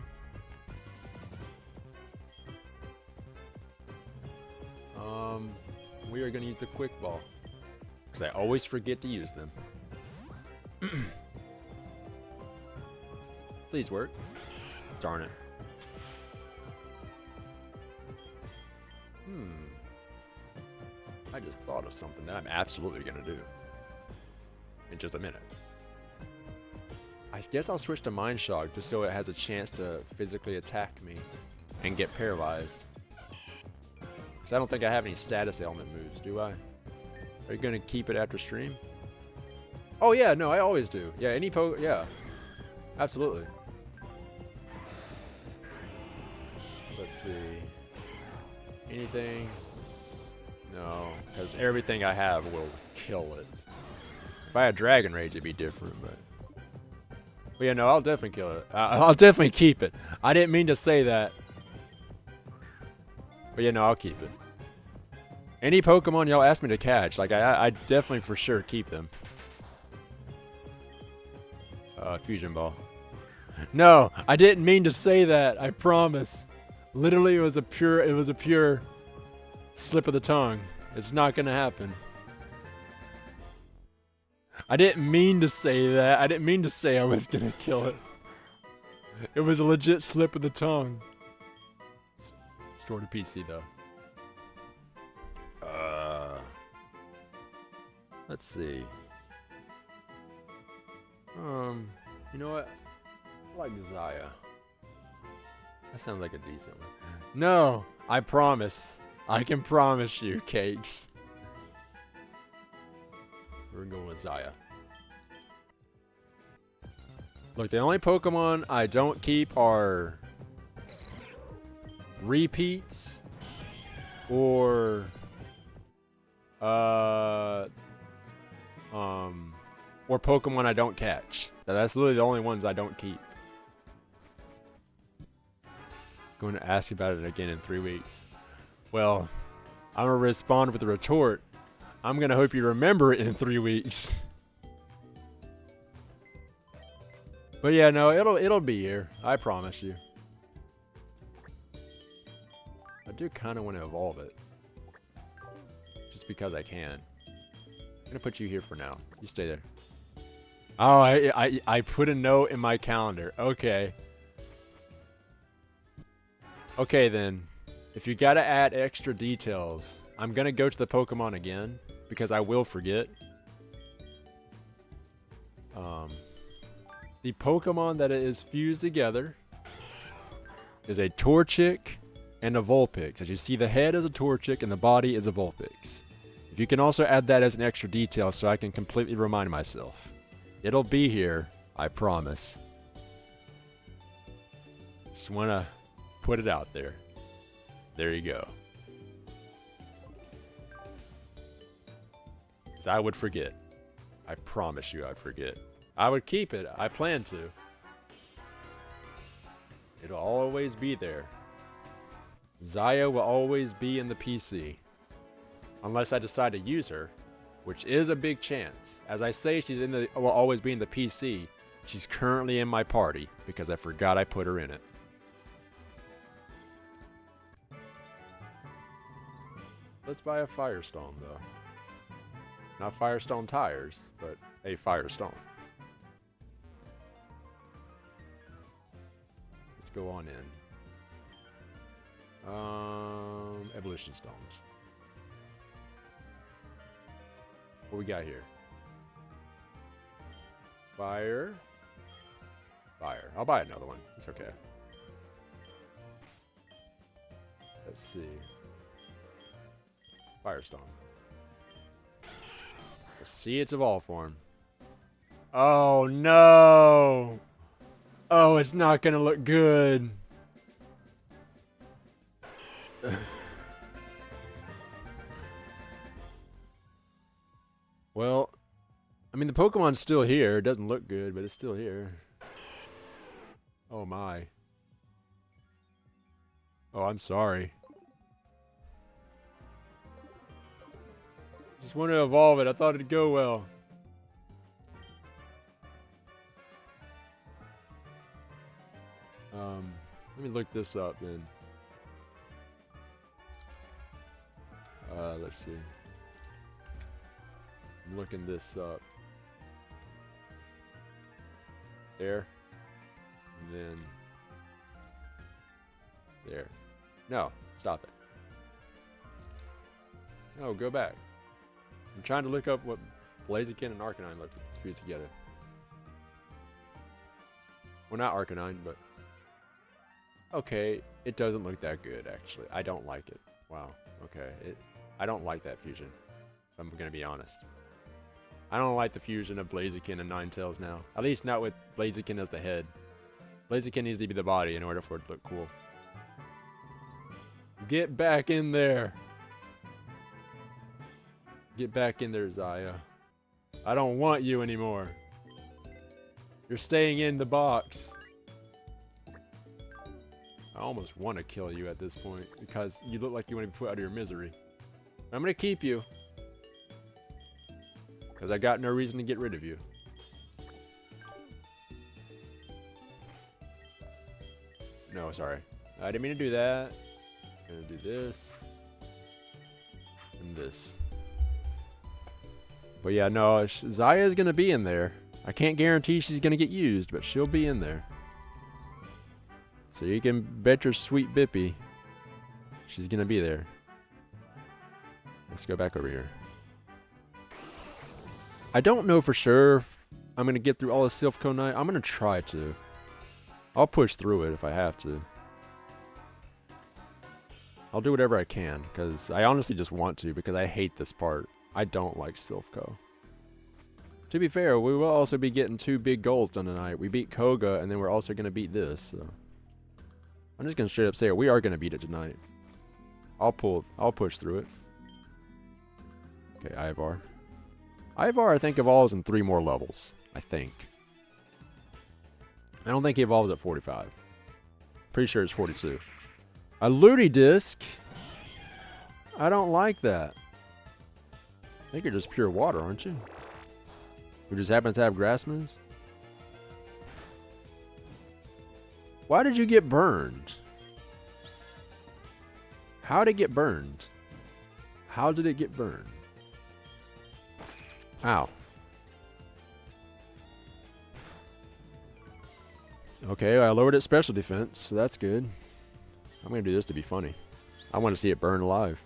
We are going to use the Quick Ball. Because I always forget to use them. Please work. Darn it. I just thought of something that I'm absolutely going to do. In just a minute. I guess I'll switch to Mind Shock just so it has a chance to physically attack me and get paralyzed. Because I don't think I have any status ailment moves, do I? Are you going to keep it after stream? Oh yeah, no, I always do. Yeah, yeah. Absolutely. Let's see. Anything? No, because everything I have will kill it. If I had Dragon Rage, it'd be different, but yeah, no, I'll definitely kill it. I'll definitely keep it. I didn't mean to say that. But yeah, no, I'll keep it. Any Pokemon y'all ask me to catch, like, I definitely for sure keep them. Fusion Ball. No, I didn't mean to say that. I promise. Literally, it was a pure slip of the tongue. It's not gonna happen. I didn't mean to say that. I didn't mean to say I was gonna kill it. It was a legit slip of the tongue. Store to PC though. Let's see. You know what? I like Zaya. That sounds like a decent one. No, I promise. I can promise you, Cakes. We're going with Zaya. Look, the only Pokemon I don't keep are repeats or Pokemon I don't catch. That's literally the only ones I don't keep. Going to ask about it again in 3 weeks. Well, I'm gonna respond with a retort. I'm gonna hope you remember it in 3 weeks. But yeah, no, it'll be here. I promise you. I do kind of want to evolve it, just because I can. I'm gonna put you here for now. You stay there. Oh, I put a note in my calendar. Okay. Okay then. If you gotta add extra details, I'm gonna go to the Pokemon again because I will forget. The Pokemon that is fused together is a Torchic and a Vulpix. As you see, the head is a Torchic and the body is a Vulpix. If you can also add that as an extra detail so I can completely remind myself. It'll be here, I promise. Just want to put it out there. There you go. Because I would forget. I promise you I'd forget. I would keep it. I plan to. It'll always be there. Xayah will always be in the PC. Unless I decide to use her, which is a big chance. As I say, will always be in the PC. She's currently in my party because I forgot I put her in it. Let's buy a Firestone though. Not Firestone tires, but a Firestone. Let's go on in. Evolution Stones. What we got here? Fire. Fire. I'll buy another one. It's okay. Let's see. Firestone. Let's see its evolve form. Oh no! Oh, it's not gonna look good. Well, I mean, the Pokemon's still here. It doesn't look good, but it's still here. Oh my. Oh, I'm sorry. Just want to evolve it. I thought it'd go well. Let me look this up then. Let's see. I'm looking this up. There. And then there. No, stop it. No, go back. I'm trying to look up what Blaziken and Arcanine look fused together. Well, not Arcanine, but okay, it doesn't look that good actually. I don't like it. Wow. Okay, I don't like that fusion. If I'm gonna be honest. I don't like the fusion of Blaziken and Ninetales now. At least not with Blaziken as the head. Blaziken needs to be the body in order for it to look cool. Get back in there. Get back in there, Xayah. I don't want you anymore. You're staying in the box. I almost want to kill you at this point because you look like you want to be put out of your misery. I'm going to keep you. Because I got no reason to get rid of you. No, sorry. I didn't mean to do that. I'm going to do this. And this. But yeah, no, Xayah is going to be in there. I can't guarantee she's going to get used, but she'll be in there. So you can bet your sweet Bippy she's going to be there. Let's go back over here. I don't know for sure if I'm going to get through all of Silph Co Night. I'm going to try to. I'll push through it if I have to. I'll do whatever I can, because I honestly just want to, because I hate this part. I don't like Silph Co. To be fair, we will also be getting 2 big goals done tonight. We beat Koga, and then we're also going to beat this. So. I'm just going to straight up say it. We are going to beat it tonight. I'll push through it. Okay, Ivar. Ivar, I think, evolves in 3 more levels. I think. I don't think he evolves at 45. Pretty sure it's 42. A Ludidisk? I don't like that. I think you're just pure water, aren't you? Who just happens to have grass moves? Why did you get burned? How did it get burned? How did it get burned? Ow. Okay, I lowered its special defense, so that's good. I'm going to do this to be funny. I want to see it burn alive.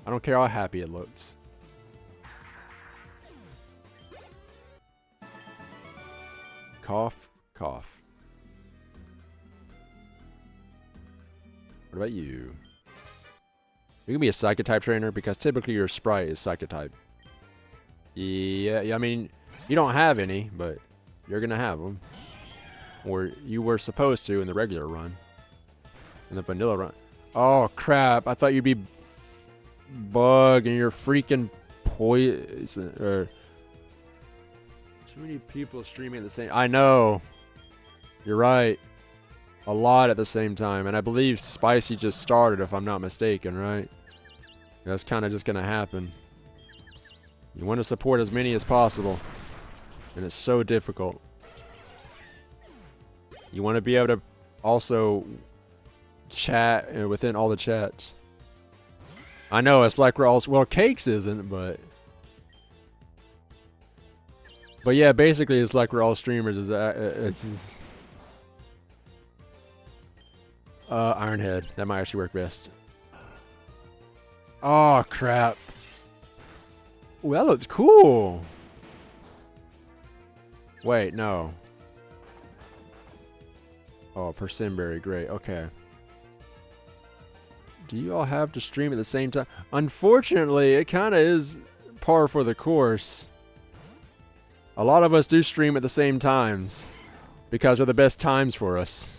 I don't care how happy it looks. Cough, cough. What about you? You can be a Psychotype trainer because typically your Sprite is Psychotype. Yeah, I mean, you don't have any, but you're going to have them. Or you were supposed to in the regular run. In the vanilla run. Oh, crap. I thought you'd be bug and you're freaking poison. Or too many people streaming at the same... I know. You're right. A lot at the same time. And I believe Spicy just started, if I'm not mistaken, right? That's kind of just going to happen. You want to support as many as possible. And it's so difficult. You want to be able to also chat within all the chats. I know, it's like we're all... Well, Cakes isn't, but... But yeah, basically it's like we're all streamers. It's... Ironhead. That might actually work best. Oh, crap. Ooh, that looks cool. Wait, no. Oh, Persimberry, great. Okay. Do you all have to stream at the same time? Unfortunately, it kind of is par for the course. A lot of us do stream at the same times because they're the best times for us.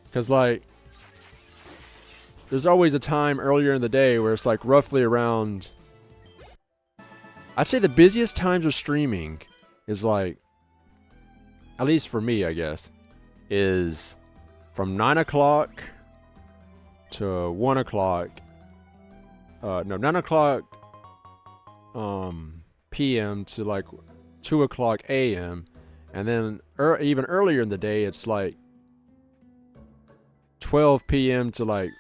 Because, like, there's always a time earlier in the day where it's like roughly around... I'd say the busiest times of streaming is like, at least for me, I guess, is from 9 o'clock to 1 o'clock. No, 9 o'clock p.m. to like 2 o'clock a.m. And then even earlier in the day, it's like 12 p.m. to like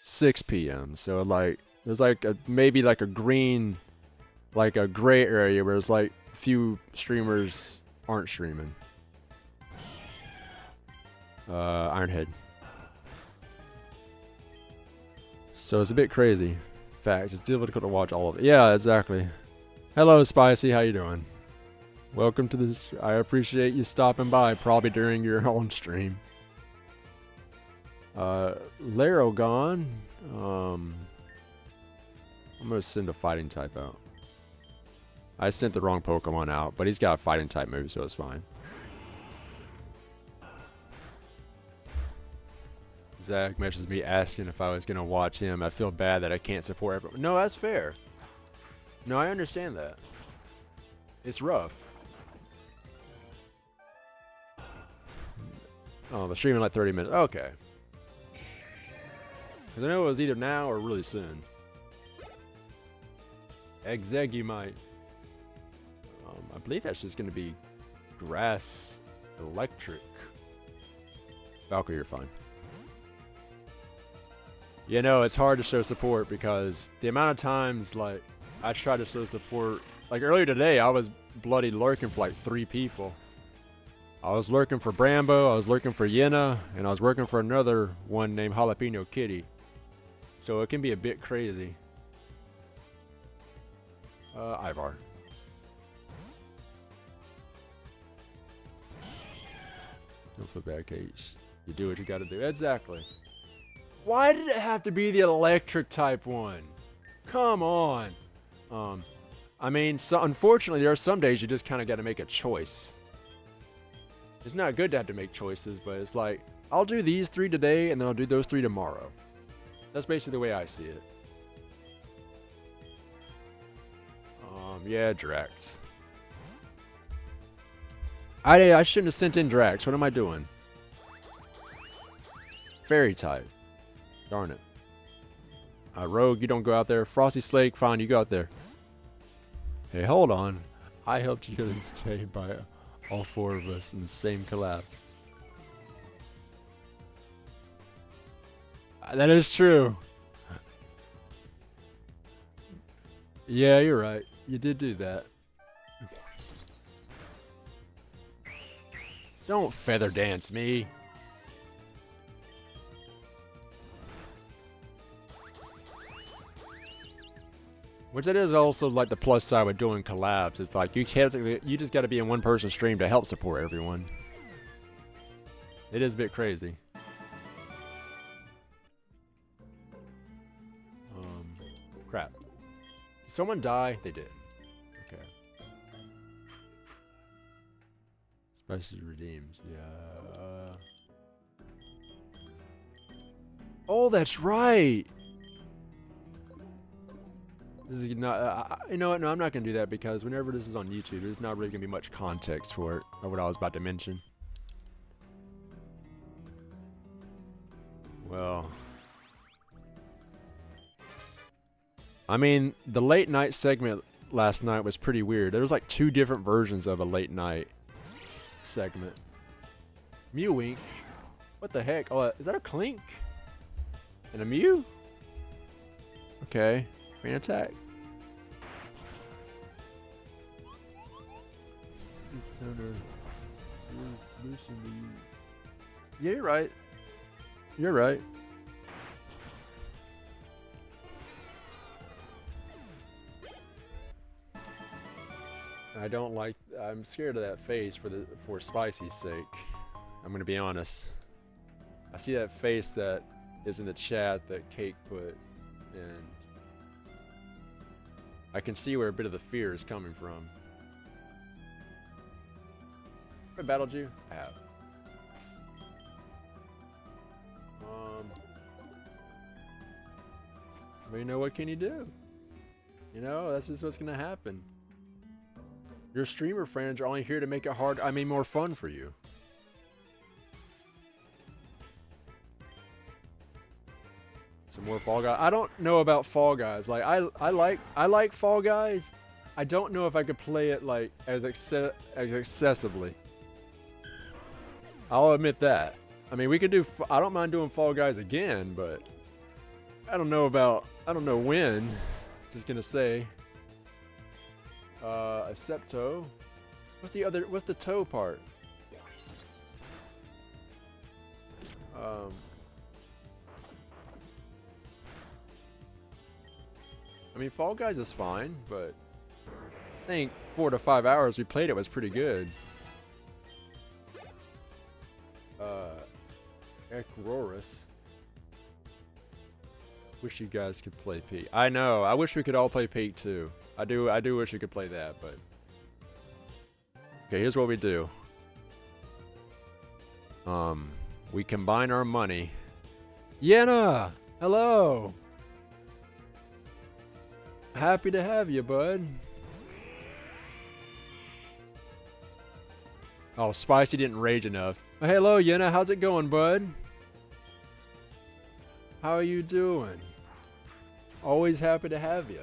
6 p.m. So like there's like maybe like a green, like a gray area where there's like few streamers aren't streaming. Ironhead. So it's a bit crazy. Facts. It's difficult to watch all of it. Yeah, exactly. Hello, Spicy. How you doing? Welcome to this. I appreciate you stopping by, probably during your own stream. Larogon. I'm gonna send a fighting type out. I sent the wrong Pokemon out, but he's got a fighting type move, so it's fine. Zach messaged me asking if I was gonna watch him. I feel bad that I can't support everyone. No, that's fair. No, I understand that. It's rough. Oh, the stream in like 30 minutes. Okay. Because I know it was either now or really soon. Exegumite. I believe that's just going to be grass electric. Valkyrie, you're fine. You know, it's hard to show support because the amount of times, like, I try to show support. Like, earlier today, I was bloody lurking for, like, 3 people. I was lurking for Brambo, I was lurking for Yenna, and I was working for another one named Jalapeno Kitty. So it can be a bit crazy. Ivar. Don't feel bad, Case. You do what you gotta do. Exactly. Why did it have to be the electric type one? Come on. I mean, so unfortunately, there are some days you just kind of got to make a choice. It's not good to have to make choices, but it's like, I'll do these 3 today, and then I'll do those 3 tomorrow. That's basically the way I see it. Yeah, Drax. I shouldn't have sent in Drax. What am I doing? Fairy type. Darn it. Rogue, you don't go out there. Frosty Slake, fine, you go out there. Hey, hold on. I helped you today by all 4 of us in the same collab. That is true. Yeah, you're right. You did do that. Don't feather dance me. Which it is also like the plus side with doing collabs. It's like you just got to be in one person's stream to help support everyone. It is a bit crazy. Crap. Did someone die? They did. Okay. Spicy redeems. Yeah. Oh, that's right. This is not. You know what? No, I'm not gonna do that because whenever this is on YouTube, there's not really gonna be much context for it or what I was about to mention. Well, I mean, the late night segment last night was pretty weird. There was like 2 different versions of a late night segment. Mewink? What the heck? Oh, is that a Clink? And a Mew? Okay. Main attack. Yeah, you're right. You're right. I don't like. I'm scared of that face for Spicy's sake. I'm gonna be honest. I see that face that is in the chat that Cake put, and I can see where a bit of the fear is coming from. Have I battled you? I have. But you know, what can you do? You know, that's just what's gonna happen. Your streamer friends are only here to make it hard, more fun for you. Some more Fall Guys. I don't know about Fall Guys. Like I like Fall Guys. I don't know if I could play it like as excessively. I'll admit that. I mean, we could do. I don't mind doing Fall Guys again, but I don't know when. Just gonna say. A Septo. What's the toe part? I mean, Fall Guys is fine, but I think 4 to 5 hours we played it was pretty good. Ekroris. Wish you guys could play Peak. I know. I wish we could all play Peak too. I do wish we could play that, but okay, here's what we do. We combine our money. Yenna! Hello! Happy to have you, bud. Oh, Spicy didn't rage enough. Oh, hello, Yenna. How's it going, bud? How are you doing? Always happy to have you.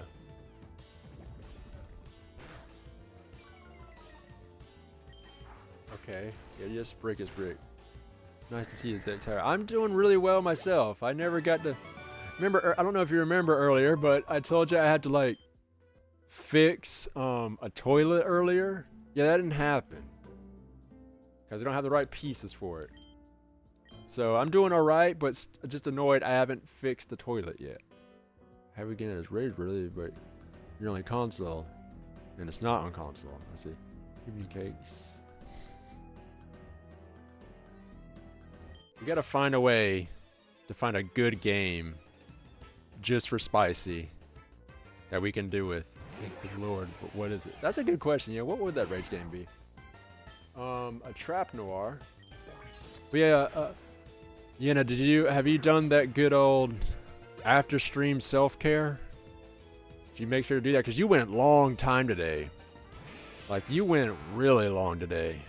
Okay. Yeah, just brick is brick. Nice to see you, Zexhire. I'm doing really well myself. I never got to... Remember, I don't know if you remember earlier, but I told you I had to, like, fix a toilet earlier. Yeah, that didn't happen. Because I don't have the right pieces for it. So, I'm doing alright, but just annoyed I haven't fixed the toilet yet. Have we again as Rage, really, but you're only console. And it's not on console. Let's see. Evening cakes. We gotta find a way to find a good game just for Spicy that we can do with. Good Lord, but what is it? That's a good question. Yeah, what would that Rage game be? A Trap Noir. But yeah, Yenna, have you done that good old after stream self-care? Did you make sure to do that? Because you went long time today. Like, you went really long today.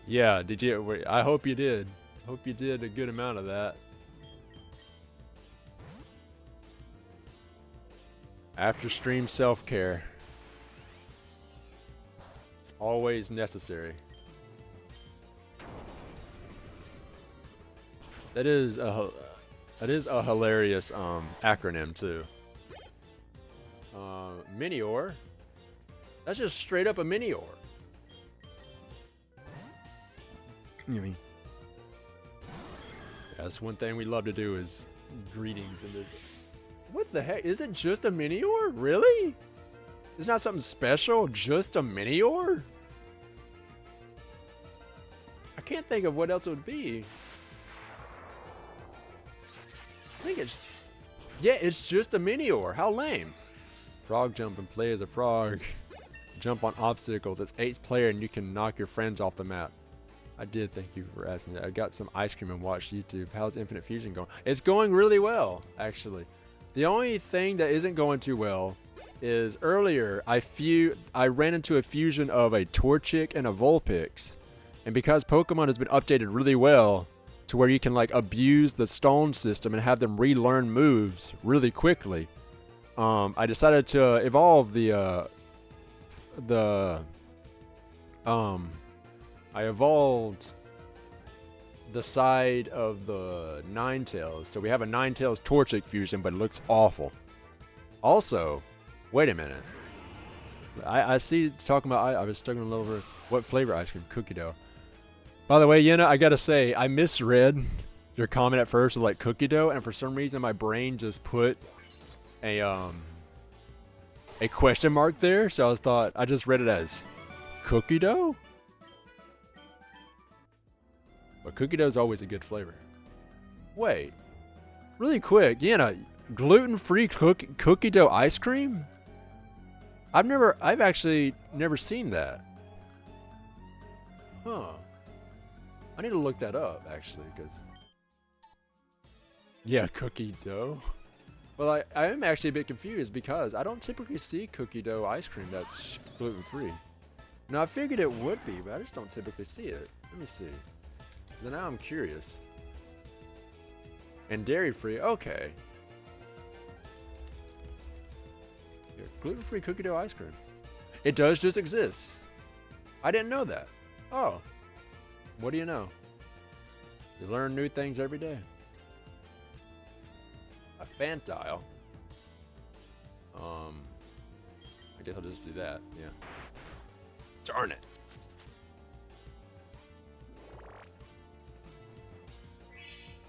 Yeah, did you? Wait, I hope you did. Hope you did a good amount of that. After stream self-care. It's always necessary. That is a hilarious acronym too. Minior. That's just straight up a Minior. Yummy. Yeah, that's one thing we love to do is greetings in this. What the heck? Is it just a Minior? Really? It's not something special? Just a Minior? I can't think of what else it would be. I think it's... Yeah, it's just a Minior. How lame. Frog jump and play as a frog. jump on obstacles. It's 8 player and you can knock your friends off the map. I did, thank you for asking that. I got some ice cream and watched YouTube. How's Infinite Fusion going? It's going really well, actually. The only thing that isn't going too well is earlier I ran into a fusion of a Torchic and a Vulpix. And because Pokemon has been updated really well to where you can like abuse the stone system and have them relearn moves really quickly, I decided to evolve I evolved the side of the Ninetales. So we have a Ninetales Torchic fusion, but it looks awful. Also, wait a minute. I see it's talking about, I was struggling a little over what flavor ice cream? Cookie dough. By the way, Yenna, I gotta say, I misread your comment at first with like cookie dough, and for some reason my brain just put a question mark there, so I just read it as cookie dough? But cookie dough is always a good flavor. Wait, really quick, Yenna, gluten-free cookie dough ice cream? I've actually never seen that. Huh. I need to look that up, actually, because... Yeah, cookie dough. Well, I am actually a bit confused because I don't typically see cookie dough ice cream that's gluten-free. Now, I figured it would be, but I just don't typically see it. Let me see. So now I'm curious. And dairy-free, okay. Yeah, gluten-free cookie dough ice cream. It does just exist. I didn't know that. Oh. What do you know? You learn new things every day. A Fantile. I guess I'll just do that, yeah. Darn it.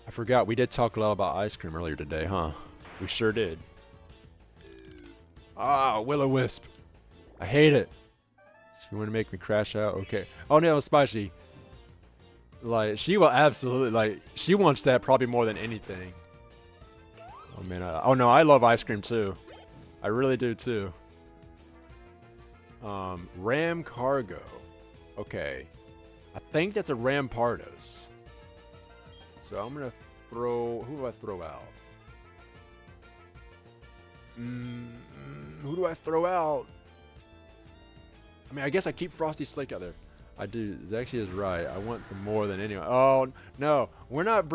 I forgot, we did talk a lot about ice cream earlier today, huh? We sure did. Ah, Will-O-Wisp. I hate it. She want to make me crash out? Okay. Oh no, Spicy. Like, she will absolutely, like, she wants that probably more than anything. Oh man, oh no, I love ice cream too. I really do too. Ram Cargo. Okay. I think that's a Rampardos. So I'm gonna throw, who do I throw out? Who do I throw out? I mean, I guess I keep Frosty Slake out there. I do. Zaxi is right. I want them more than anyone. Oh no, we're not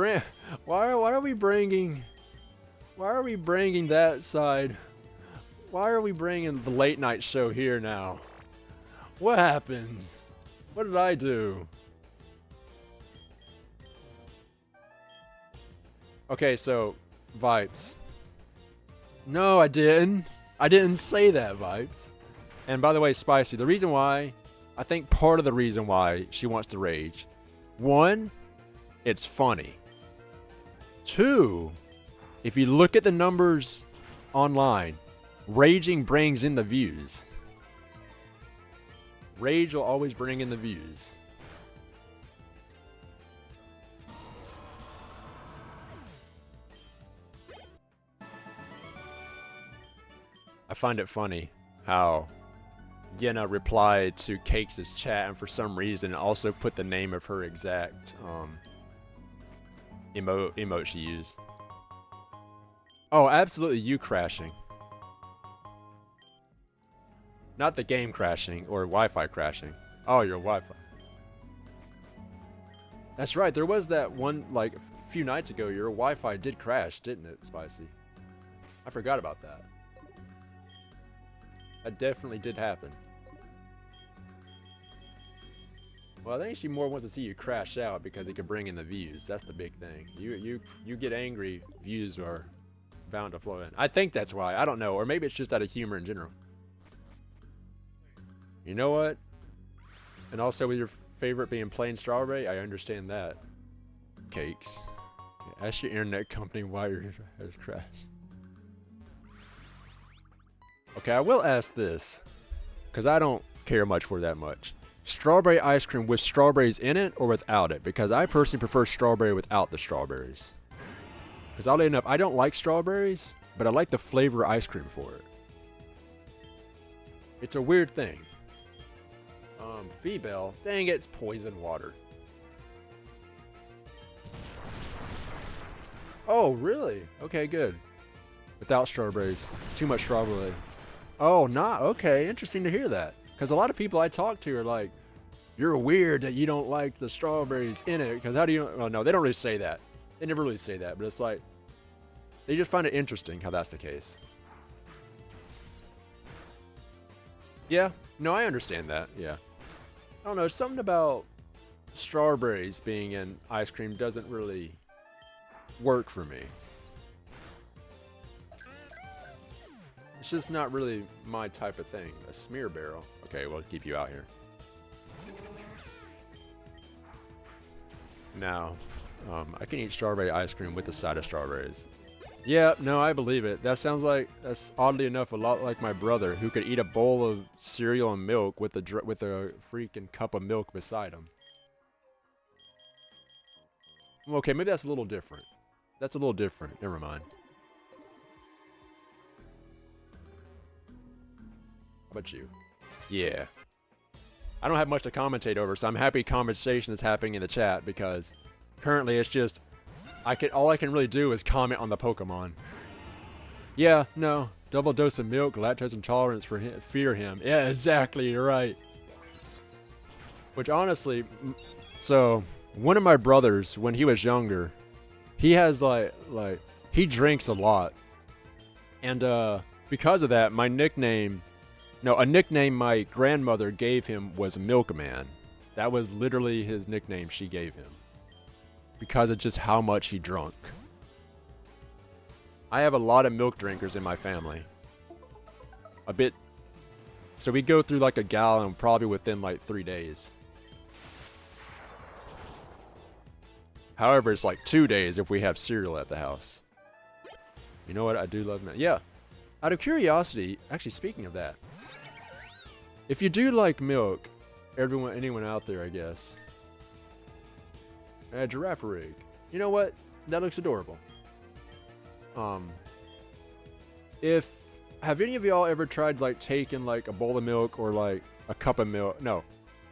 Why are we bringing? Why are we bringing that side? Why are we bringing the late night show here now? What happened? What did I do? Okay, so Vibes. No, I didn't. I didn't say that, Vibes. And by the way, Spicy, the reason why, I think part of the reason why she wants to rage. 1, it's funny. 2, if you look at the numbers online, raging brings in the views. Rage will always bring in the views. I find it funny how Yenna replied to Cakes' chat and for some reason also put the name of her exact emote she used. Oh, absolutely you crashing. Not the game crashing or Wi-Fi crashing. Oh, your Wi-Fi. That's right, there was that one, like, a few nights ago, your Wi-Fi did crash, didn't it, Spicy? I forgot about that. That definitely did happen. Well, I think she more wants to see you crash out because it could bring in the views. That's the big thing. You get angry, views are bound to flow in. I think that's why. I don't know. Or maybe it's just out of humor in general. You know what? And also with your favorite being plain strawberry, I understand that. Cakes. Okay, ask your internet company why your has crashed. Okay, I will ask this, because I don't care much for that much. Strawberry ice cream with strawberries in it or without it? Because I personally prefer strawberry without the strawberries. Because oddly enough, I don't like strawberries, but I like the flavor ice cream for it. It's a weird thing. Feebel. Dang it, it's poison water. Oh, really? Okay, good. Without strawberries. Too much strawberry. Oh, not okay. Interesting to hear that. Because a lot of people I talk to are like, "You're weird that you don't like the strawberries in it." Because how do you? Well, no, they don't really say that. They never really say that. But it's like they just find it interesting how that's the case. Yeah. No, I understand that. Yeah. I don't know. Something about strawberries being in ice cream doesn't really work for me. It's just not really my type of thing. A smear barrel. Okay, we'll keep you out here. Now, I can eat strawberry ice cream with a side of strawberries. Yeah, no, I believe it. That sounds like, that's oddly enough a lot like my brother, who could eat a bowl of cereal and milk with a freaking cup of milk beside him. Okay, maybe that's a little different. That's a little different. Never mind. How about you? Yeah. I don't have much to commentate over, so I'm happy conversation is happening in the chat because currently it's just all I can really do is comment on the Pokemon. Yeah, no. Double dose of milk, lactose intolerance for him, fear him. Yeah, exactly, you're right. Which honestly, so one of my brothers, when he was younger, he has he drinks a lot. And because of that, a nickname my grandmother gave him was Milkman. That was literally his nickname she gave him. Because of just how much he drunk. I have a lot of milk drinkers in my family. A bit. So we go through like a gallon probably within like 3 days. However, it's like 2 days if we have cereal at the house. You know what? I do love milk. Yeah. Out of curiosity, actually speaking of that, if you do like milk, anyone out there, I guess, a giraffe rig. You know what? That looks adorable. Have any of y'all ever tried like taking like a bowl of milk or like a cup of milk? No,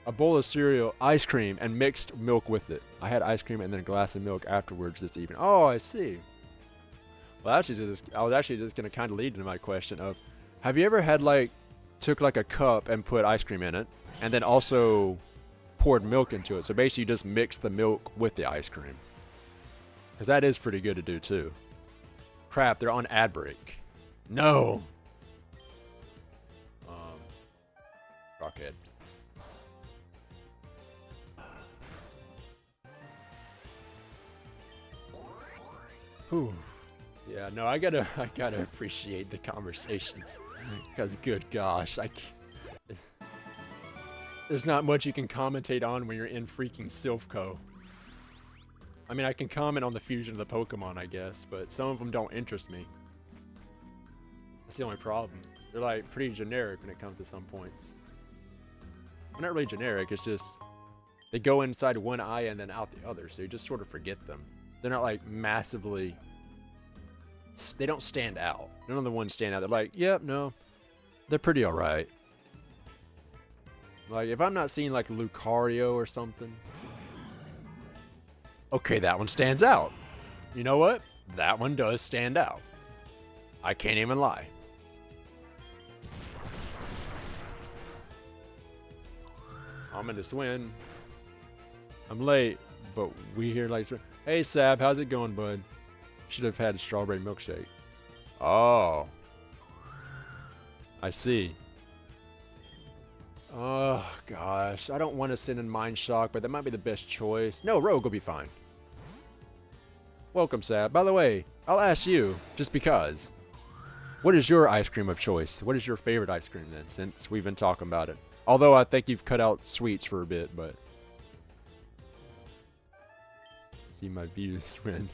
a bowl of cereal, ice cream, and mixed milk with it. I had ice cream and then a glass of milk afterwards this evening. Oh, I see. Well, I was actually just gonna kind of lead into my question of, have you ever had took like a cup and put ice cream in it, and then also poured milk into it? So basically, you just mix the milk with the ice cream, because that is pretty good to do too. Crap, they're on ad break. No. Rockhead. Whew. Yeah, no, I gotta appreciate the conversations, because good gosh, there's not much you can commentate on when you're in freaking Silphco. I mean, I can comment on the fusion of the Pokemon, I guess, but some of them don't interest me. That's the only problem. They're like pretty generic when it comes to some points. Well, not really generic, it's just they go inside one eye and then out the other, so you just sort of forget them. They're not like massively, they don't stand out. None of the ones stand out. They're like, yep, no, they're pretty alright. Like, if I'm not seeing like Lucario or something, okay, that one stands out. You know what? That one does stand out. I can't even lie. I'm gonna win. I'm late, but we here like, hey Sab, how's it going, bud? Should have had a strawberry milkshake. Oh, I see. Oh gosh, I don't want to send in Mind Shock, but that might be the best choice. No, Rogue will be fine. Welcome, Sab. By the way, I'll ask you, just because, what is your ice cream of choice? What is your favorite ice cream then, since we've been talking about it? Although I think you've cut out sweets for a bit, but... See my views went.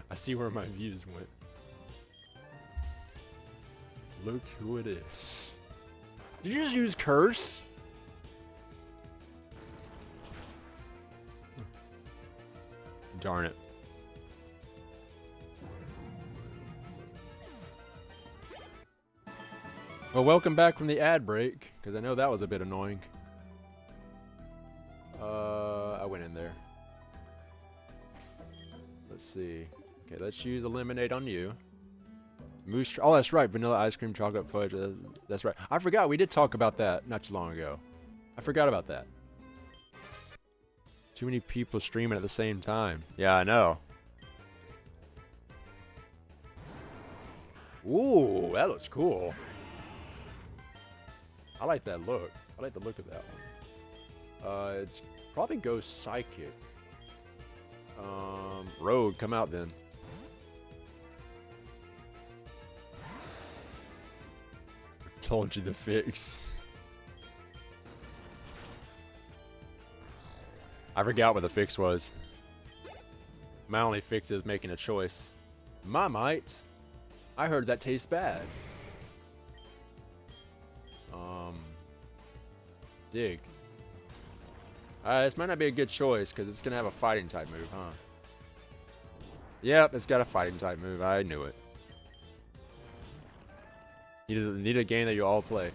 I see where my views went. Look who it is. Did you just use curse? Darn it. Well, welcome back from the ad break, because I know that was a bit annoying. I went in there. Let's see. Okay, let's use a lemonade on you. Moose. Oh, that's right. Vanilla ice cream, chocolate fudge. That's right. I forgot. We did talk about that not too long ago. I forgot about that. Too many people streaming at the same time. Yeah, I know. Ooh, that looks cool. I like that look. I like the look of that one. It's probably Ghost Psychic. Rogue, come out then. Told you the fix. I forgot what the fix was. My only fix is making a choice. Marmite? I heard that tastes bad. Dig. This might not be a good choice because it's going to have a fighting type move, huh? Yep, it's got a fighting type move. I knew it. Need a game that you all play.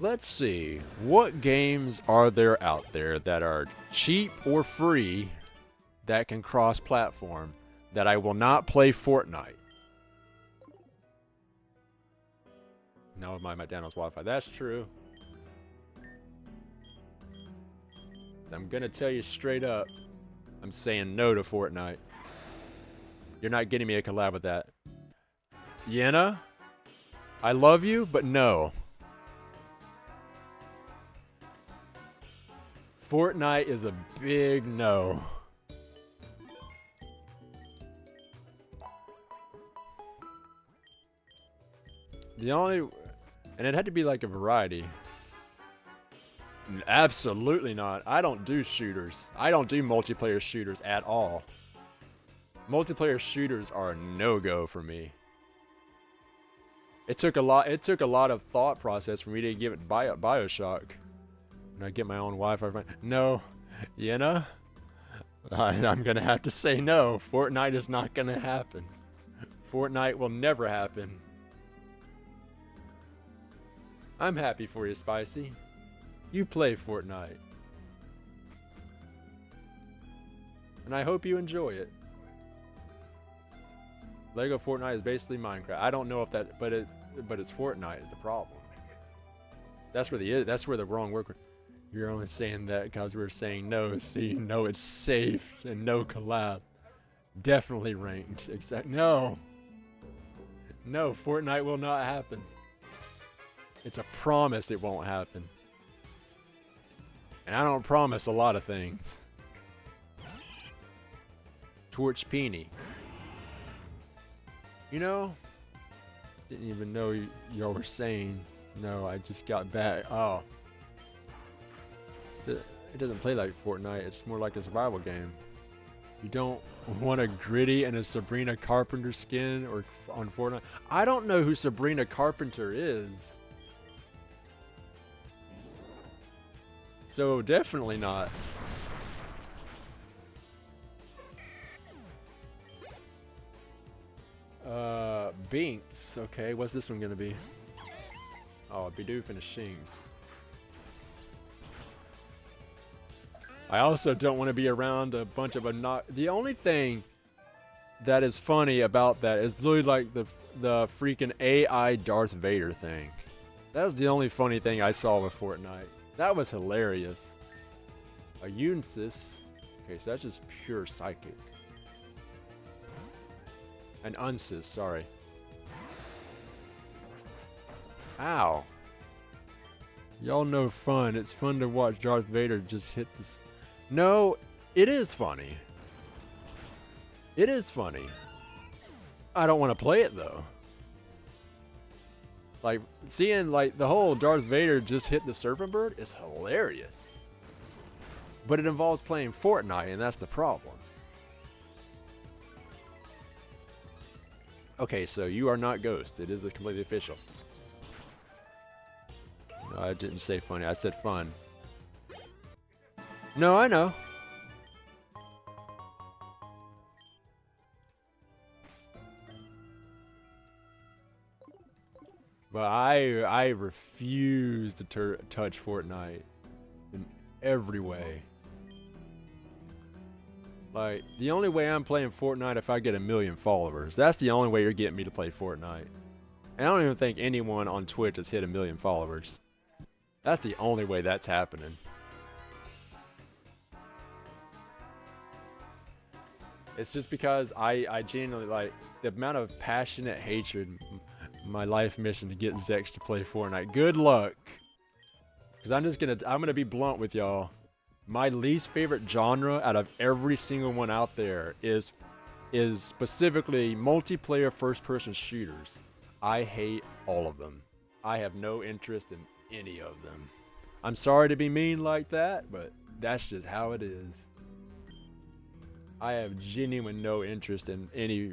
Let's see. What games are there out there that are cheap or free that can cross-platform that I will not play Fortnite? No, my McDonald's Wi-Fi. That's true. I'm gonna tell you straight up, I'm saying no to Fortnite. You're not getting me a collab with that. Yenna, I love you, but no. Fortnite is a big no. The only... And it had to be like a variety. Absolutely not. I don't do shooters. I don't do multiplayer shooters at all. Multiplayer shooters are a no-go for me. It took a lot of thought process for me to give it BioShock. And I get my own Wi-Fi. No. Yenna? I'm gonna have to say no. Fortnite is not gonna happen. Fortnite will never happen. I'm happy for you, Spicy. You play Fortnite. And I hope you enjoy it. Lego Fortnite is basically Minecraft. I don't know if that, but it's Fortnite is the problem. That's where the wrong word. You're only saying that because we're saying no, so you know it's safe and no collab. Definitely ranked. No, Fortnite will not happen. It's a promise it won't happen. And I don't promise a lot of things. Torch Peony. You know, didn't even know y'all were saying no. I just got back. Oh, it doesn't play like Fortnite. It's more like a survival game. You don't want a Gritty and a Sabrina Carpenter skin or on Fortnite. I don't know who Sabrina Carpenter is. So definitely not. Binks. Okay, what's this one gonna be? Oh, Bidoof and a Shinx. I also don't want to be around a bunch of the only thing that is funny about that is literally like the freaking AI Darth Vader thing. That was the only funny thing I saw with Fortnite. That was hilarious. A Unisys. Okay, so that's just pure psychic. An Unsys, sorry. Ow. Y'all know fun. It's fun to watch Darth Vader just hit this. No, it is funny. It is funny. I don't want to play it though. Like, seeing like the whole Darth Vader just hit the surfing bird is hilarious. But it involves playing Fortnite, and that's the problem. Okay, so you are not Ghost. It is completely official. No, I didn't say funny. I said fun. No, I know. But I refuse to touch Fortnite. every way. Like, the only way I'm playing Fortnite if I get 1 million followers. That's the only way you're getting me to play Fortnite. And I don't even think anyone on Twitch has hit 1 million followers. That's the only way that's happening. It's just because I genuinely, like, the amount of passionate hatred, my life mission to get Zex to play Fortnite. Good luck. Because I'm gonna be blunt with y'all. My least favorite genre out of every single one out there is specifically multiplayer first-person shooters. I hate all of them. I have no interest in any of them. I'm sorry to be mean like that, but that's just how it is. I have genuine no interest in any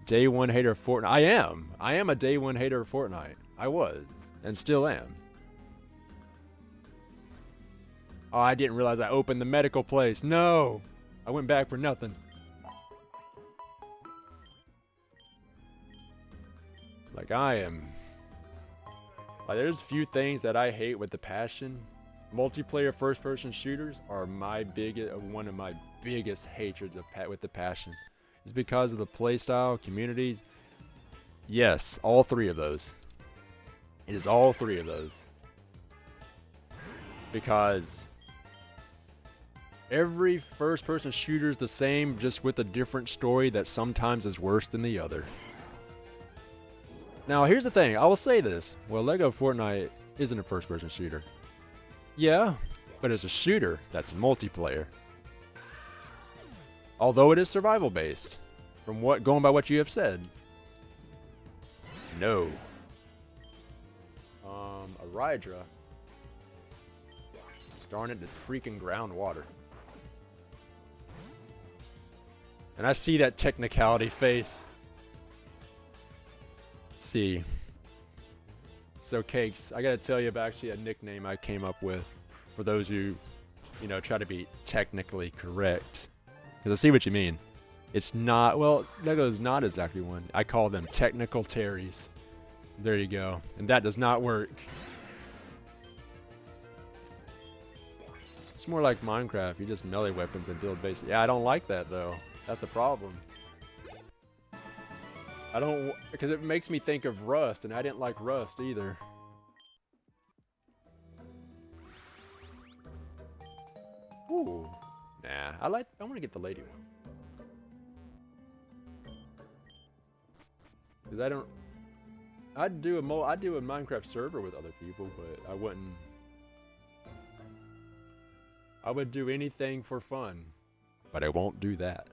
day one hater of Fortnite. I am a day one hater of Fortnite. I was, and still am. Oh, I didn't realize I opened the medical place. No! I went back for nothing. Like, there's few things that I hate with the passion. Multiplayer first-person shooters are one of my biggest hatreds with the passion. It's because of the playstyle, community. Yes, all three of those. It is all three of those. Because every first-person shooter is the same, just with a different story that sometimes is worse than the other. Now, here's the thing. I will say this. Well, Lego Fortnite isn't a first-person shooter. Yeah, but it's a shooter that's multiplayer. Although it is survival-based, going by what you have said. No. Arydra. Darn it, it's freaking groundwater. And I see that technicality face. Let's see. So, Cakes, I gotta tell you about actually a nickname I came up with for those who, try to be technically correct. Because I see what you mean. It's not, well, Lego's not exactly one. I call them technical Terrys. There you go. And that does not work. It's more like Minecraft. You just melee weapons and build base. Yeah, I don't like that, though. That's the problem. Because it makes me think of Rust, and I didn't like Rust either. Ooh. Nah, I want to get the lady one. Because I'd do a Minecraft server with other people, but I wouldn't. I would do anything for fun, but I won't do that.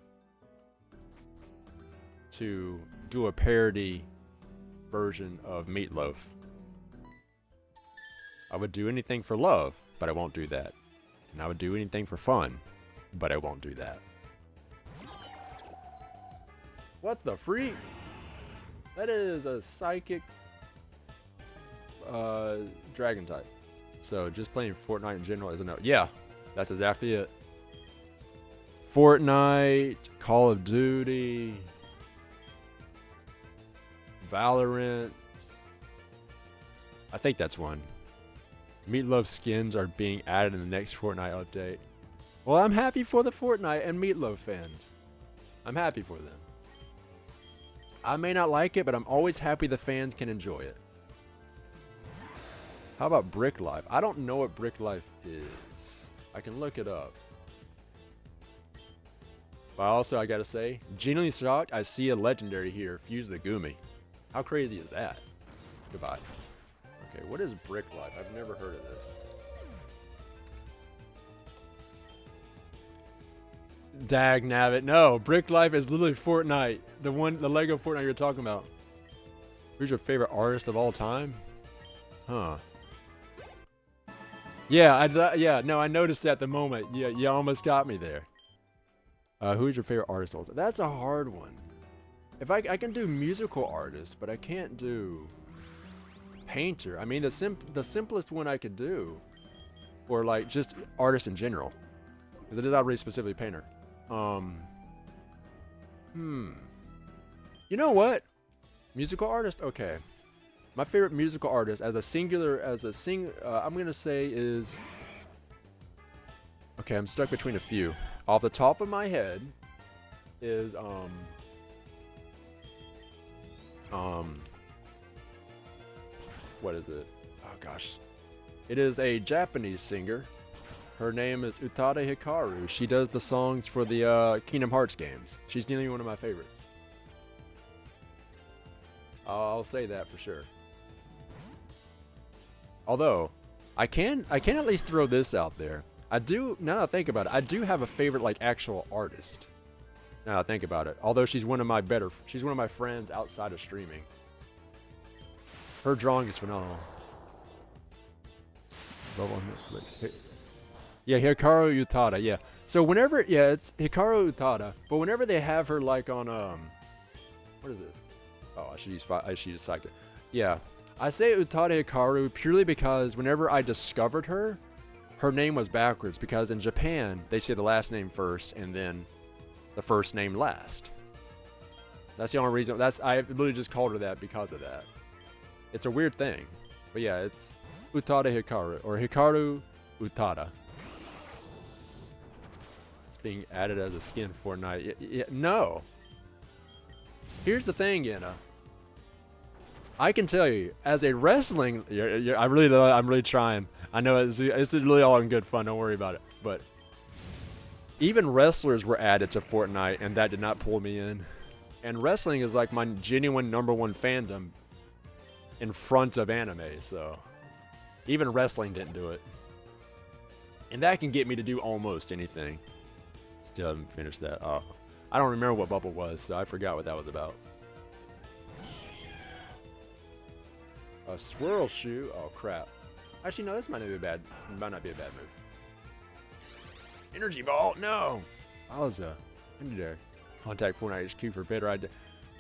To do a parody version of Meatloaf. I would do anything for love, but I won't do that. And I would do anything for fun, but I won't do that. What the freak? That is a psychic dragon type. So just playing Fortnite in general isn't no. Yeah, that's exactly it. Fortnite, Call of Duty, Valorant. I think that's one. Meatloaf skins are being added in the next Fortnite update. Well, I'm happy for the Fortnite and Meatloaf fans. I'm happy for them. I may not like it, but I'm always happy the fans can enjoy it. How about Brick Life? I don't know what Brick Life is. I can look it up. But also, I gotta say, genuinely shocked, I see a legendary here, Fuse the Gumi. How crazy is that? Goodbye. Okay, what is Brick Life? I've never heard of this. Dag nabbit. No, Brick Life is literally Fortnite. The Lego Fortnite you're talking about. Who's your favorite artist of all time? Huh. Yeah, no, I noticed that at the moment. Yeah, you almost got me there. Who's your favorite artist of all time? That's a hard one. If I can do musical artists, but I can't do painter. I mean, the simplest one I could do, or like just artist in general, because it is not really specifically painter. You know what? Musical artist. Okay, my favorite musical artist I'm gonna say is Okay, I'm stuck between a few. Off the top of my head is what is it? Oh gosh. It is a Japanese singer. Her name is Utada Hikaru. She does the songs for the Kingdom Hearts games. She's nearly one of my favorites. I'll say that for sure. Although, I can at least throw this out there. I do, now that I think about it, I do have a favorite like actual artist. Now that I think about it. Although she's one of my friends outside of streaming. Her drawing is phenomenal. Yeah, Hikaru Utada, yeah. So whenever, yeah, it's Hikaru Utada, but whenever they have her like on, what is this? Oh, I should use Psychic. Yeah, I say Utada Hikaru purely because whenever I discovered her, her name was backwards because in Japan, they say the last name first and then the first name last. That's the only reason, I literally just called her that because of that. It's a weird thing, but yeah, it's Utada Hikaru, or Hikaru Utada. It's being added as a skin for Fortnite. No. Here's the thing, Yenna. I can tell you, as a wrestling, I'm really trying. I know it's really all in good fun. Don't worry about it. But even wrestlers were added to Fortnite, and that did not pull me in. And wrestling is like my genuine #1 fandom in front of anime. So even wrestling didn't do it, and that can get me to do almost anything. Still haven't finished that. Oh, I don't remember what Bubble was, so I forgot what that was about. A swirl shoe? Oh crap! Actually, no, this might not be a bad move. Energy ball? No. Bowser. I need to contact Fortnite HQ for better idea.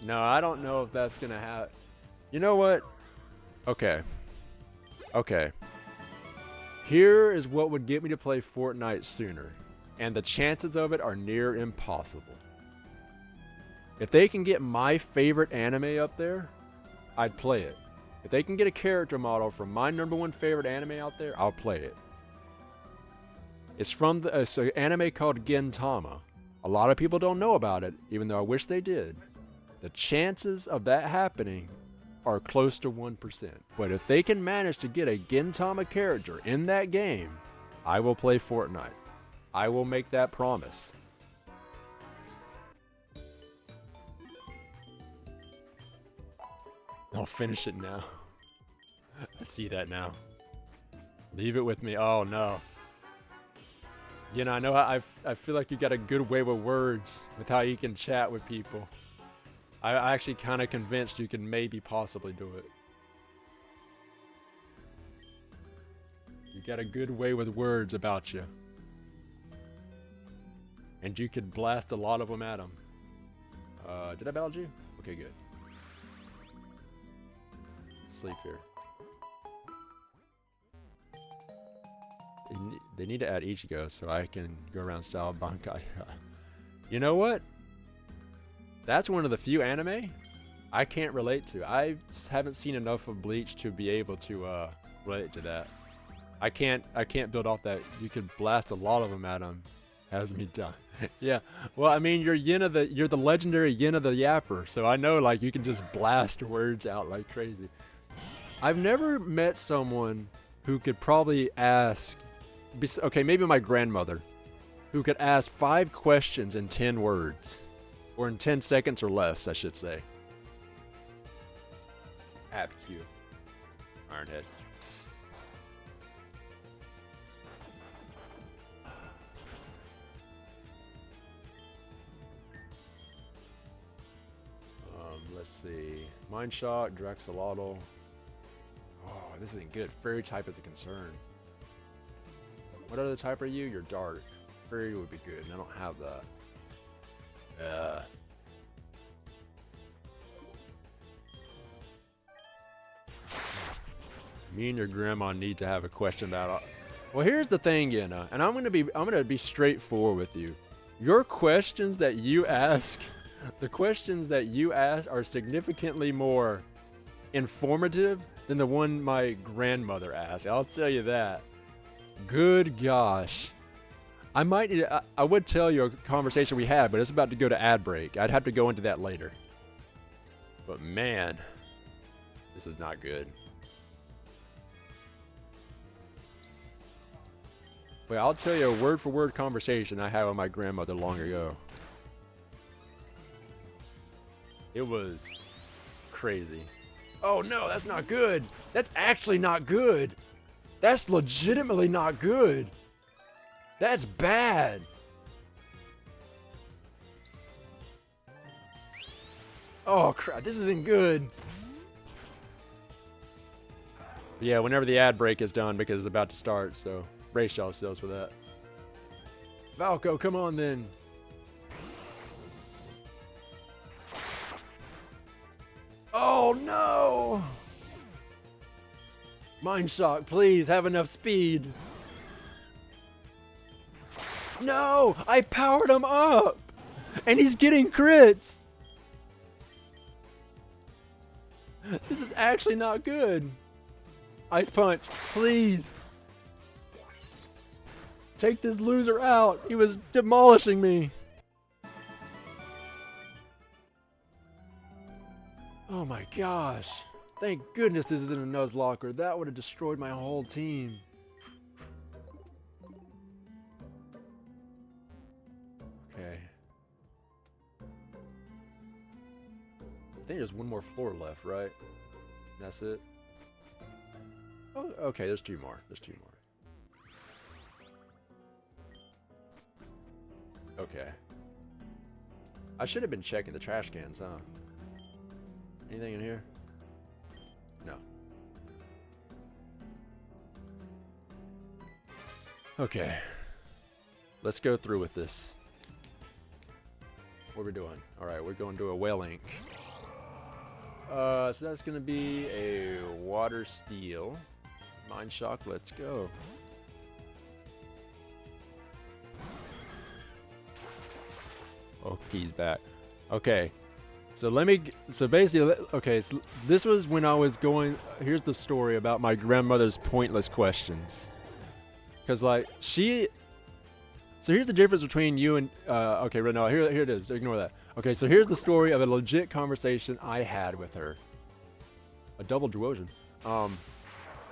No, I don't know if that's gonna happen. You know what? Okay. Okay. Here is what would get me to play Fortnite sooner, and the chances of it are near impossible. If they can get my favorite anime up there, I'd play it. If they can get a character model from my #1 favorite anime out there, I'll play it. It's from it's an anime called Gintama. A lot of people don't know about it, even though I wish they did. The chances of that happening are close to 1%. But if they can manage to get a Gintama character in that game, I will play Fortnite. I will make that promise. I'll finish it now. I see that now. Leave it with me. Oh no. You know, I know I feel like you got a good way with words with how you can chat with people. I actually kind of convinced you can maybe possibly do it. You got a good way with words about you. And you could blast a lot of them at them. Did I battle you? Okay, good. Let's sleep here. They need to add Ichigo so I can go around style Bankai. You know what? That's one of the few anime I can't relate to. I haven't seen enough of Bleach to be able to relate to that. I can't build off that. You could blast a lot of them at him. Has me done. Yeah. Well, I mean, you're the legendary Yenna the Yapper, so I know like you can just blast words out like crazy. I've never met someone who could probably ask. Okay, maybe my grandmother, who could ask 5 questions in 10 words. Or in 10 seconds or less, I should say. AppQ. Ironhead. Let's see. Mind Shock, Draxolotl. Oh, this isn't good. Fairy type is a concern. What other type are you? You're dark. Fairy would be good, and I don't have that. Me and your grandma need to have a question about it. Well, here's the thing, Yenna, and I'm gonna be straightforward with you. Your questions that you ask, the questions that you ask are significantly more informative than the one my grandmother asked. I'll tell you that. Good gosh. I might need. I would tell you a conversation we had, but it's about to go to ad break. I'd have to go into that later. But man, this is not good. But I'll tell you a word-for-word conversation I had with my grandmother long ago. It was crazy. Oh no, that's not good. That's actually not good. That's legitimately not good. That's bad. Oh crap, this isn't good. But yeah, whenever the ad break is done, because it's about to start, so brace yourselves for that. Valko, come on then. Oh no! Mind Shock, please have enough speed. No! I powered him up! And he's getting crits! This is actually not good. Ice Punch, please. Take this loser out. He was demolishing me. Oh my gosh. Thank goodness this isn't a Nuzlocke. That would have destroyed my whole team. Okay. I think there's one more floor left, right? That's it. Oh, okay, there's two more. There's two more. Okay. I should have been checking the trash cans, huh? Anything in here? No. Okay. Let's go through with this. What are we doing? Alright, we're going to a Whale Ink. So that's gonna be a Water Steel. Mind Shock, let's go. Oh, he's back. Okay. So basically, okay, so this was when I was going, here's the story about my grandmother's pointless questions. Because like, so here's the difference between you and, okay, no, here it is, ignore that. Okay, so here's the story of a legit conversation I had with her. A double Drwozian.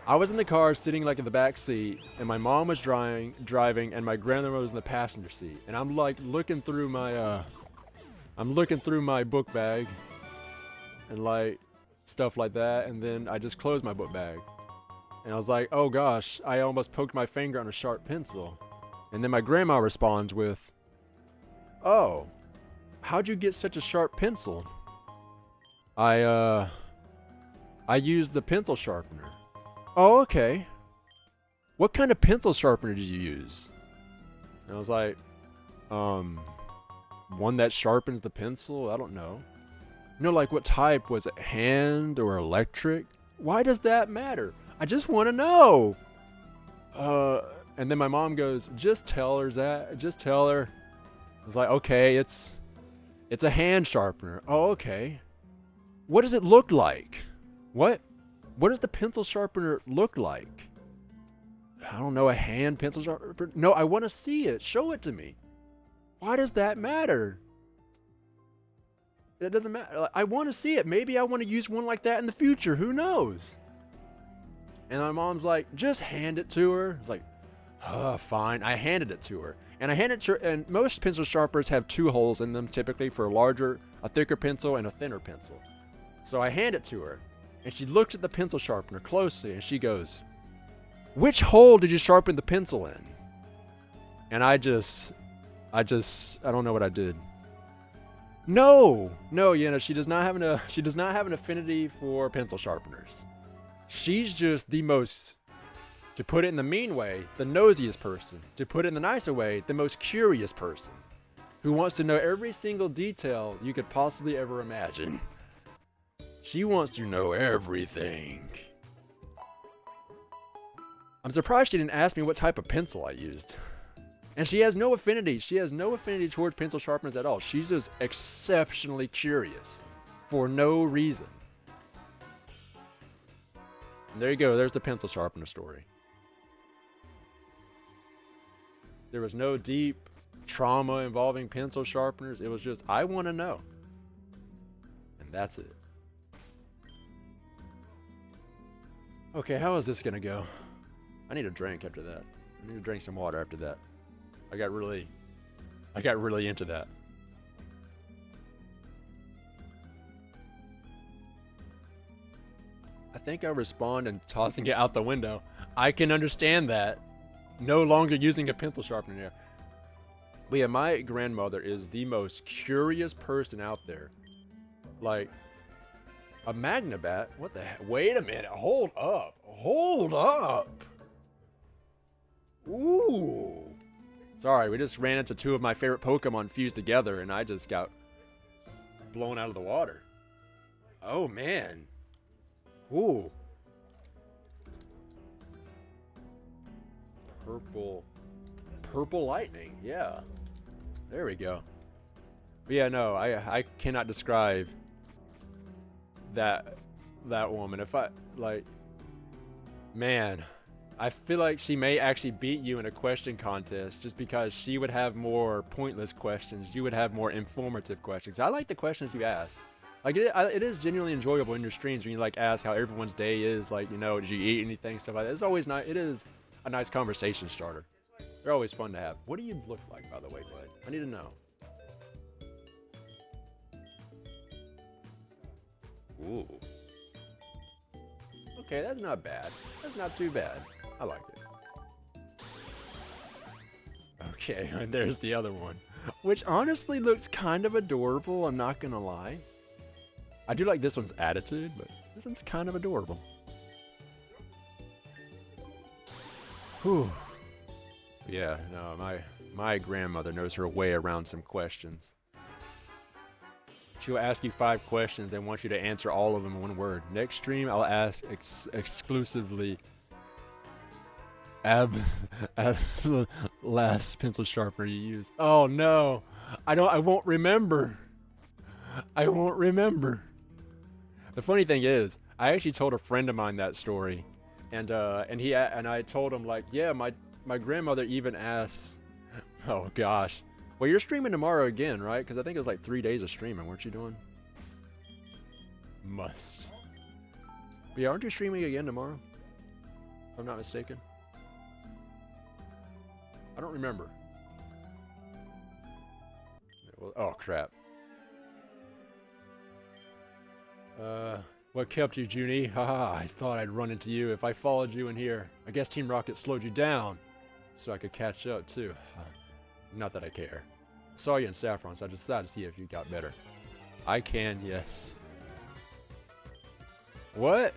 I was in the car sitting like in the back seat, and my mom was driving, and my grandmother was in the passenger seat. And I'm like looking through my, book bag, and like stuff like that, and then I just closed my book bag. And I was like, oh gosh, I almost poked my finger on a sharp pencil. And then my grandma responds with, oh, how'd you get such a sharp pencil? I used the pencil sharpener. Oh, okay. What kind of pencil sharpener did you use? And I was like, one that sharpens the pencil? I don't know. You know, like what type? Was it hand or electric? Why does that matter? I just want to know. And then my mom goes, just tell her, Zach. Just tell her. I was like, okay, it's a hand sharpener. Oh, okay. What does it look like? What does the pencil sharpener look like? I don't know, a hand pencil sharpener? No, I want to see it. Show it to me. Why does that matter? It doesn't matter. I want to see it. Maybe I want to use one like that in the future. Who knows? And my mom's like, just hand it to her. It's like, oh, fine. I handed it to her. And I handed it to her, and most pencil sharpeners have two holes in them, typically for a thicker pencil and a thinner pencil. So I hand it to her, and she looks at the pencil sharpener closely, and she goes, which hole did you sharpen the pencil in? And I don't know what I did. No, she does not have an affinity for pencil sharpeners. She's just the most, to put it in the mean way, the nosiest person. To put it in the nicer way, the most curious person. Who wants to know every single detail you could possibly ever imagine. She wants to know everything. I'm surprised she didn't ask me what type of pencil I used. And she has no affinity. She has no affinity towards pencil sharpeners at all. She's just exceptionally curious. For no reason. And there you go. There's the pencil sharpener story. There was no deep trauma involving pencil sharpeners. It was just, I want to know. And that's it. Okay, how is this gonna go? I need a drink after that. I need to drink some water after that. I got really into that. I think I respond and tossing it out the window. I can understand that. No longer using a pencil sharpener there. But yeah, my grandmother is the most curious person out there. Like, a Magnabat? What the heck? Wait a minute. Hold up. Hold up. Ooh. Sorry, we just ran into two of my favorite Pokemon fused together and I just got blown out of the water. Oh, man. Ooh. Purple lightning. Yeah. There we go. But yeah, no, I cannot describe that woman. If I, like, man, I feel like she may actually beat you in a question contest just because she would have more pointless questions. You would have more informative questions. I like the questions you ask. Like, it is genuinely enjoyable in your streams when you, like, ask how everyone's day is. Like, you know, did you eat anything, stuff like that. It's always nice. It is a nice conversation starter. They're always fun to have. What do you look like, by the way, bud? I need to know. Ooh. Okay, that's not bad. That's not too bad. I like it. Okay, and there's the other one. Which honestly looks kind of adorable, I'm not gonna lie. I do like this one's attitude, but this one's kind of adorable. Whew. Yeah, no, my grandmother knows her way around some questions. She'll ask you 5 questions and want you to answer all of them in one word. Next stream, I'll ask exclusively last pencil sharpener you use. Oh no, I won't remember. I won't remember. The funny thing is, I actually told a friend of mine that story, and I told him, like, yeah, my grandmother even asks. Oh gosh. Well, you're streaming tomorrow again, right? Because I think it was like 3 days of streaming, weren't you doing? Must. But yeah, aren't you streaming again tomorrow? If I'm not mistaken. I don't remember. Well, oh crap. What kept you, Junie? Haha, I thought I'd run into you if I followed you in here. I guess Team Rocket slowed you down so I could catch up too. Not that I care. Saw you in Saffron, so I decided to see if you got better. I can, yes. What?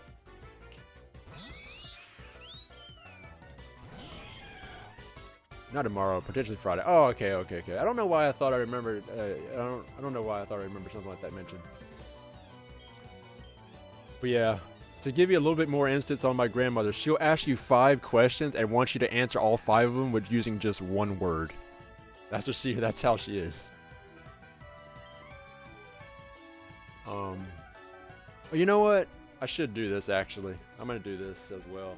Not tomorrow, potentially Friday. Oh, okay. I don't know why I thought I remembered. I don't know why I thought I remembered something like that mentioned. But yeah, to give you a little bit more instance on my grandmother, she'll ask you 5 questions and wants you to answer all 5 of them with using just one word. That's how she is. You know what? I should do this actually. I'm gonna do this as well.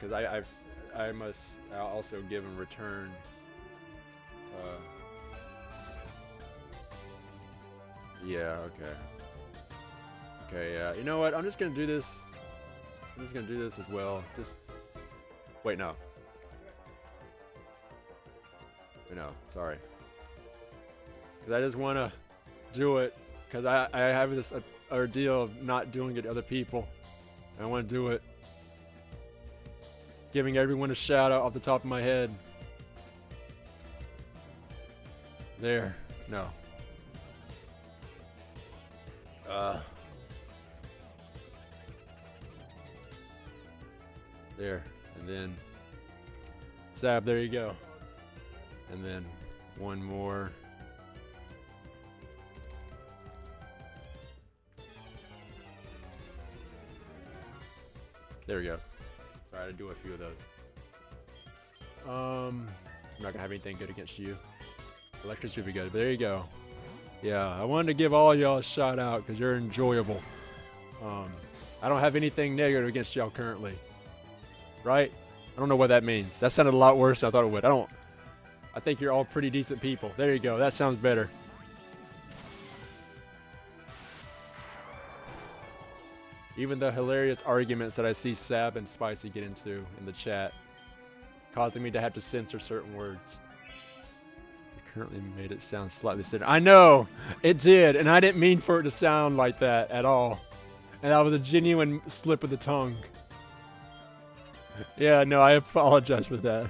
Cause I must also give in return. Yeah, okay. Okay, yeah. You know what? I'm just gonna do this. I'm just gonna do this as well. Just wait, no. No, sorry. Because I just want to do it. Because I have this ordeal of not doing it to other people. I want to do it. Giving everyone a shout out off the top of my head. There. No. There. And then Sab, there you go. And then one more. There we go. Sorry, I had to do a few of those. I'm not gonna have anything good against you. Electricity would be good, but there you go. Yeah, I wanted to give all y'all a shout out because you're enjoyable. I don't have anything negative against y'all currently. Right? I don't know what that means. That sounded a lot worse than I thought it would. I think you're all pretty decent people. There you go. That sounds better. Even the hilarious arguments that I see Sab and Spicy get into in the chat, causing me to have to censor certain words. You currently made it sound slightly sinister. I know! It did, and I didn't mean for it to sound like that at all. And that was a genuine slip of the tongue. Yeah, no, I apologize for that.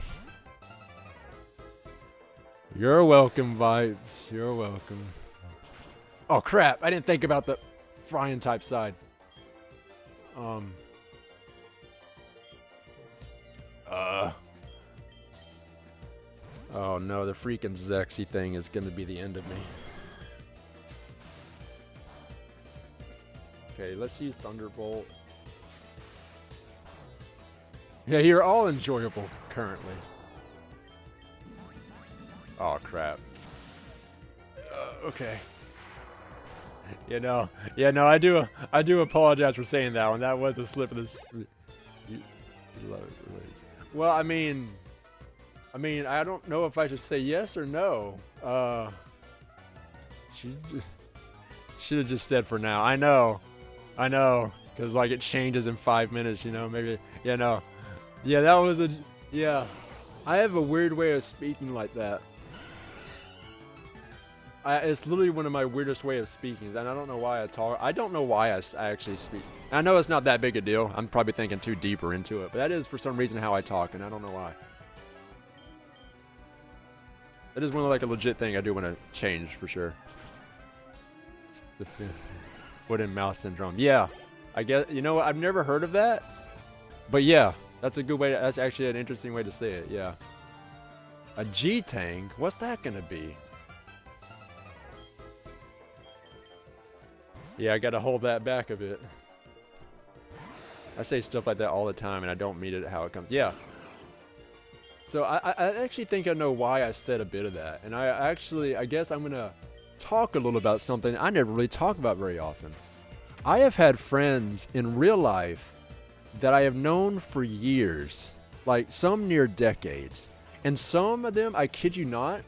You're welcome, Vibes. You're welcome. Oh, crap. I didn't think about the frying type side. Oh no, the freaking Zexy thing is gonna be the end of me. Okay, let's use Thunderbolt. Yeah, you're all enjoyable currently. Oh crap. Okay. Yeah, no, I do apologize for saying that one. That was a slip of this. Well, I mean, I don't know if I should say yes or no. She should have just said for now. I know, because like it changes in 5 minutes. You know, maybe. Yeah, no. Yeah, that was a. Yeah, I have a weird way of speaking like that. It's literally one of my weirdest way of speaking, and I don't know why I talk. I don't know why I actually speak. I know it's not that big a deal. I'm probably thinking too deeper into it, but that is for some reason how I talk, and I don't know why. That is one of like a legit thing I do want to change for sure. Foot and mouth syndrome. Yeah, I guess. You know what? I've never heard of that, but yeah, that's a good way. That's actually an interesting way to say it. Yeah. A G-Tang? What's that gonna be? Yeah, I gotta hold that back a bit. I say stuff like that all the time, and I don't mean it how it comes. Yeah. So I actually think I know why I said a bit of that. And I guess I'm gonna talk a little about something I never really talk about very often. I have had friends in real life that I have known for years, like some near decades. And some of them, I kid you not,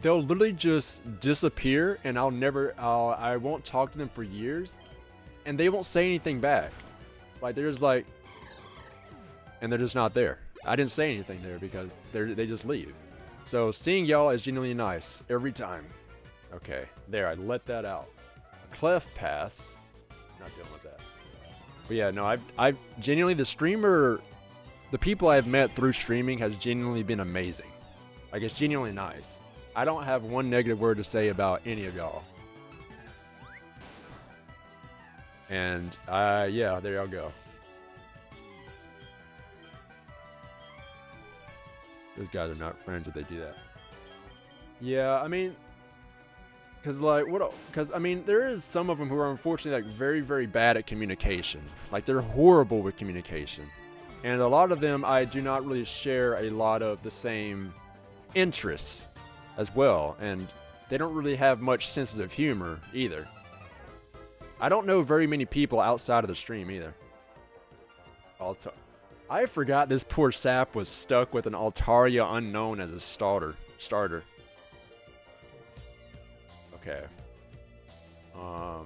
they'll literally just disappear, and I won't talk to them for years, and they won't say anything back. Like, they're just like, and they're just not there. I didn't say anything there because they just leave. So seeing y'all is genuinely nice every time. Okay, there, I let that out. A clef pass, not dealing with that. But yeah, no, I've genuinely, the people I've met through streaming has genuinely been amazing. Like, it's genuinely nice. I don't have one negative word to say about any of y'all. And, yeah, there y'all go. Those guys are not friends if they do that. Yeah, I mean, I mean, there is some of them who are unfortunately, like, very, very bad at communication. Like, they're horrible with communication. And a lot of them, I do not really share a lot of the same interests as well, and they don't really have much sense of humor either. I don't know very many people outside of the stream either. I forgot this poor sap was stuck with an Altaria Unknown as a starter. Okay.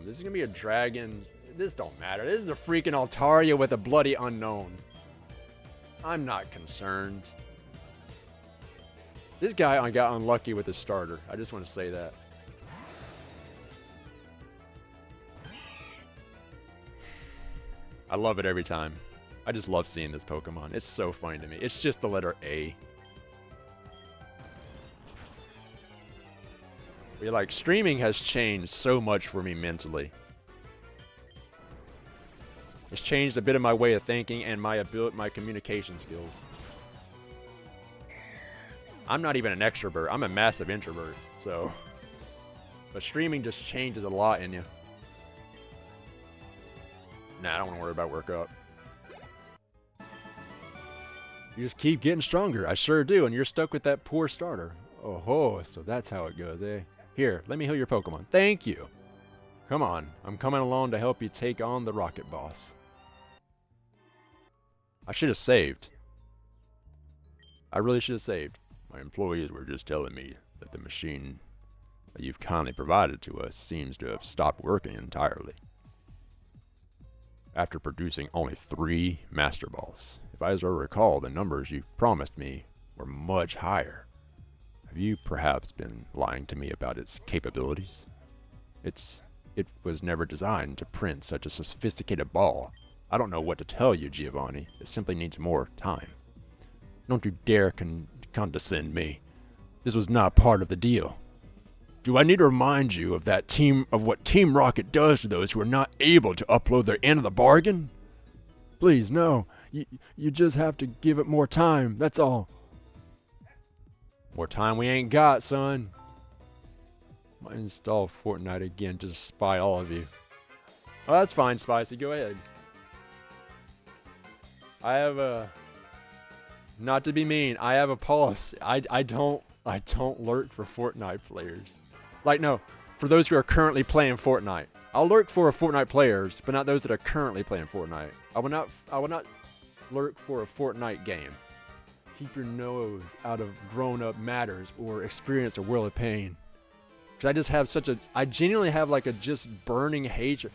This is gonna be a dragon. This don't matter. This is a freaking Altaria with a bloody Unknown. I'm not concerned. This guy got unlucky with his starter. I just want to say that. I love it every time. I just love seeing this Pokemon. It's so funny to me. It's just the letter A. But like, streaming has changed so much for me mentally. It's changed a bit of my way of thinking and my communication skills. I'm not even an extrovert. I'm a massive introvert, so. But streaming just changes a lot in you. Nah, I don't want to worry about workup. You just keep getting stronger. I sure do, and you're stuck with that poor starter. Oh ho, so that's how it goes, eh? Here, let me heal your Pokemon. Thank you. Come on, I'm coming along to help you take on the Rocket Boss. I should have saved. I really should have saved. My employees were just telling me that the machine that you've kindly provided to us seems to have stopped working entirely. After producing only 3 Master Balls. If I recall, the numbers you promised me were much higher. Have you perhaps been lying to me about its capabilities? It was never designed to print such a sophisticated ball. I don't know what to tell you, Giovanni. It simply needs more time. Don't you dare condescend me. This was not part of the deal. Do I need to remind you of what Team Rocket does to those who are not able to upload their end of the bargain? Please, no. You just have to give it more time, that's all. More time we ain't got, son. Might install Fortnite again just to spy all of you. Oh, that's fine, Spicy. Go ahead. I have a... Not to be mean, I have a policy. I don't lurk for Fortnite players. Like, no, for those who are currently playing Fortnite. I'll lurk for Fortnite players, but not those that are currently playing Fortnite. I will not lurk for a Fortnite game. Keep your nose out of grown-up matters or experience a world of pain. Because I just have I genuinely have like a just burning hatred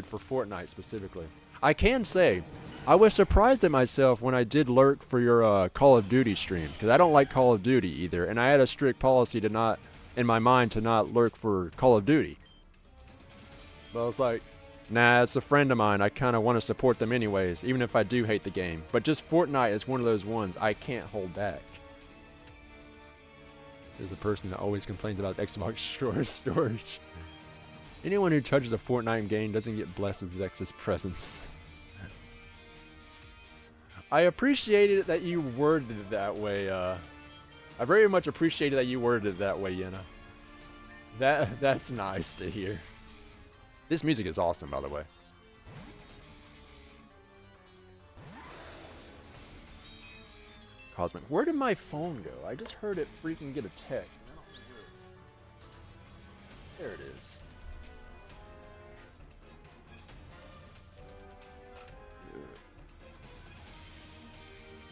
for Fortnite specifically. I can say, I was surprised at myself when I did lurk for your Call of Duty stream. Because I don't like Call of Duty either. And I had a strict policy to not, in my mind, to not lurk for Call of Duty. But I was like, nah, it's a friend of mine. I kind of want to support them anyways, even if I do hate the game. But just Fortnite is one of those ones I can't hold back. There's a person that always complains about his Xbox storage. Anyone who touches a Fortnite game doesn't get blessed with Zex's presence. I appreciated that you worded it that way. I very much appreciated that you worded it that way, Yenna. That's nice to hear. This music is awesome, by the way. Cosmic. Where did my phone go? I just heard it freaking get a text. There it is.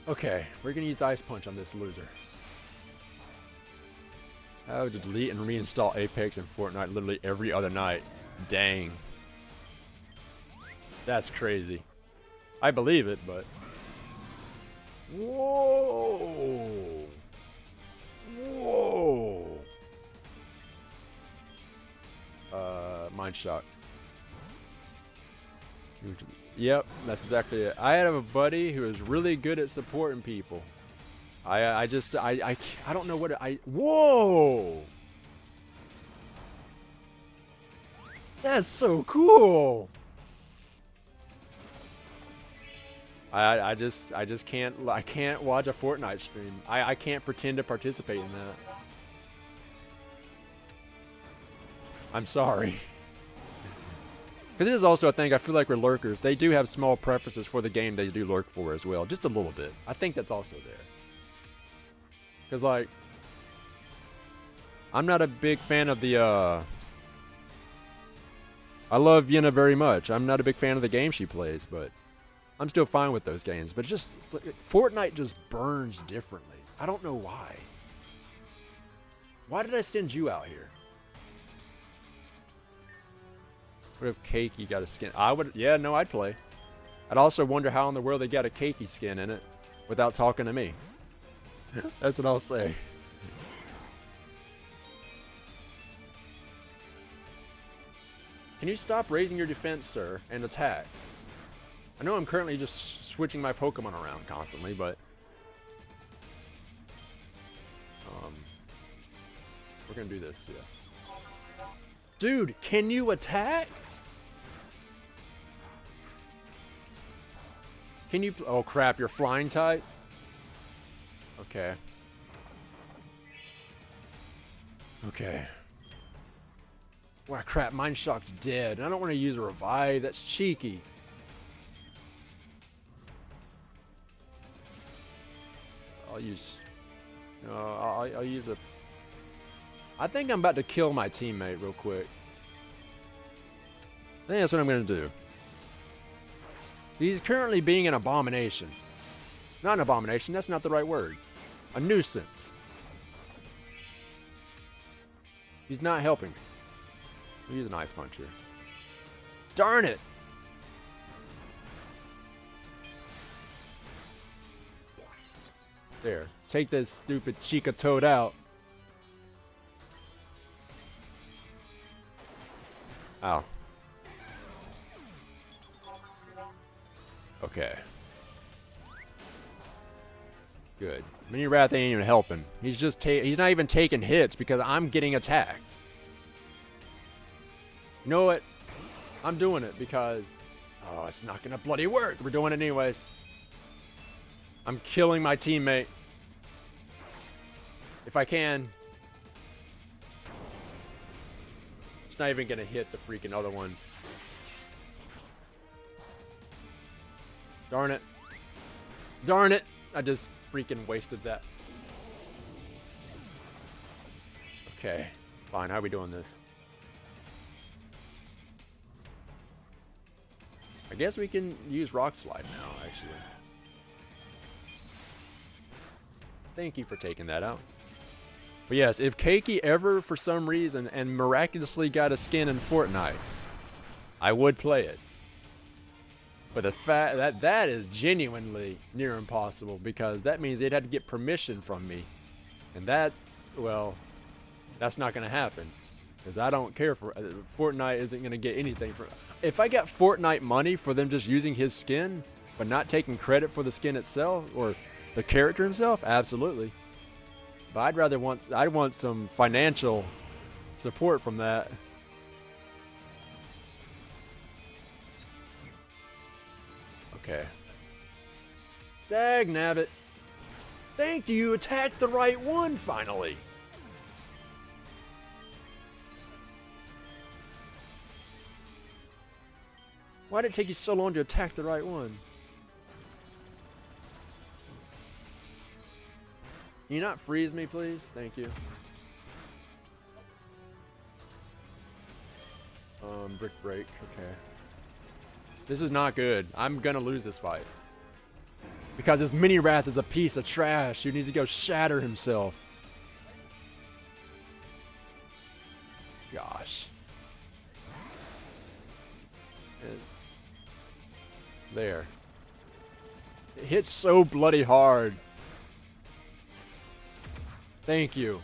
Okay, we're gonna use Ice Punch on this loser. I would delete and reinstall Apex and Fortnite literally every other night. Dang. That's crazy. I believe it, but... Whoa! Whoa! Mind Shock. Yep, that's exactly it. I have a buddy who is really good at supporting people. I don't know what whoa! That's so cool. I just can't watch a Fortnite stream. I can't pretend to participate in that. I'm sorry. Because it is also a thing, I feel like with lurkers, they do have small preferences for the game they do lurk for as well. Just a little bit. I think that's also there. Because, like, I'm not a big fan of the, I love Yenna very much. I'm not a big fan of the game she plays, but I'm still fine with those games. But just, Fortnite just burns differently. I don't know why. Why did I send you out here? What if Keiki got a skin? Yeah, no, I'd play. I'd also wonder how in the world they got a Keiki skin in it without talking to me. That's what I'll say. Can you stop raising your defense, sir, and attack? I know I'm currently just switching my Pokemon around constantly, but... we're gonna do this, yeah. Dude, can you attack? Can you... Oh, crap, you're flying type? Okay. Okay. Wow, crap, Mind Shock's dead. I don't want to use a revive. That's cheeky. I'll use... No, I'll use a... I think I'm about to kill my teammate real quick. I think that's what I'm going to do. He's currently being an abomination. Not an abomination, that's not the right word. A nuisance. He's not helping me. We'll use an ice punch here. Darn it! There. Take this stupid Chica Toad out. Ow. Okay. Good. Mini Wrath ain't even helping. He's just he's not even taking hits because I'm getting attacked. You know what? I'm doing it because oh, it's not gonna bloody work. We're doing it anyways. I'm killing my teammate. If I can. It's not even gonna hit the freaking other one. Darn it. Darn it. I just freaking wasted that. Okay. Fine. How are we doing this? I guess we can use Rock Slide now, actually. Thank you for taking that out. But yes, if Keiki ever, for some reason, and miraculously got a skin in Fortnite, I would play it. But the fact that is genuinely near impossible because that means they'd have to get permission from me. And that, well, that's not going to happen. Because I don't care for Fortnite isn't going to get anything for. If I got Fortnite money for them just using his skin, but not taking credit for the skin itself or the character himself, absolutely. But I'd want some financial support from that. Okay. Dagnabbit. Thank you, you attacked the right one finally. Why did it take you so long to attack the right one? Can you not freeze me, please? Thank you. Brick break. Okay. This is not good. I'm gonna lose this fight. Because this Mini Wrath is a piece of trash who needs to go shatter himself. Gosh. It's there. It hits so bloody hard. Thank you.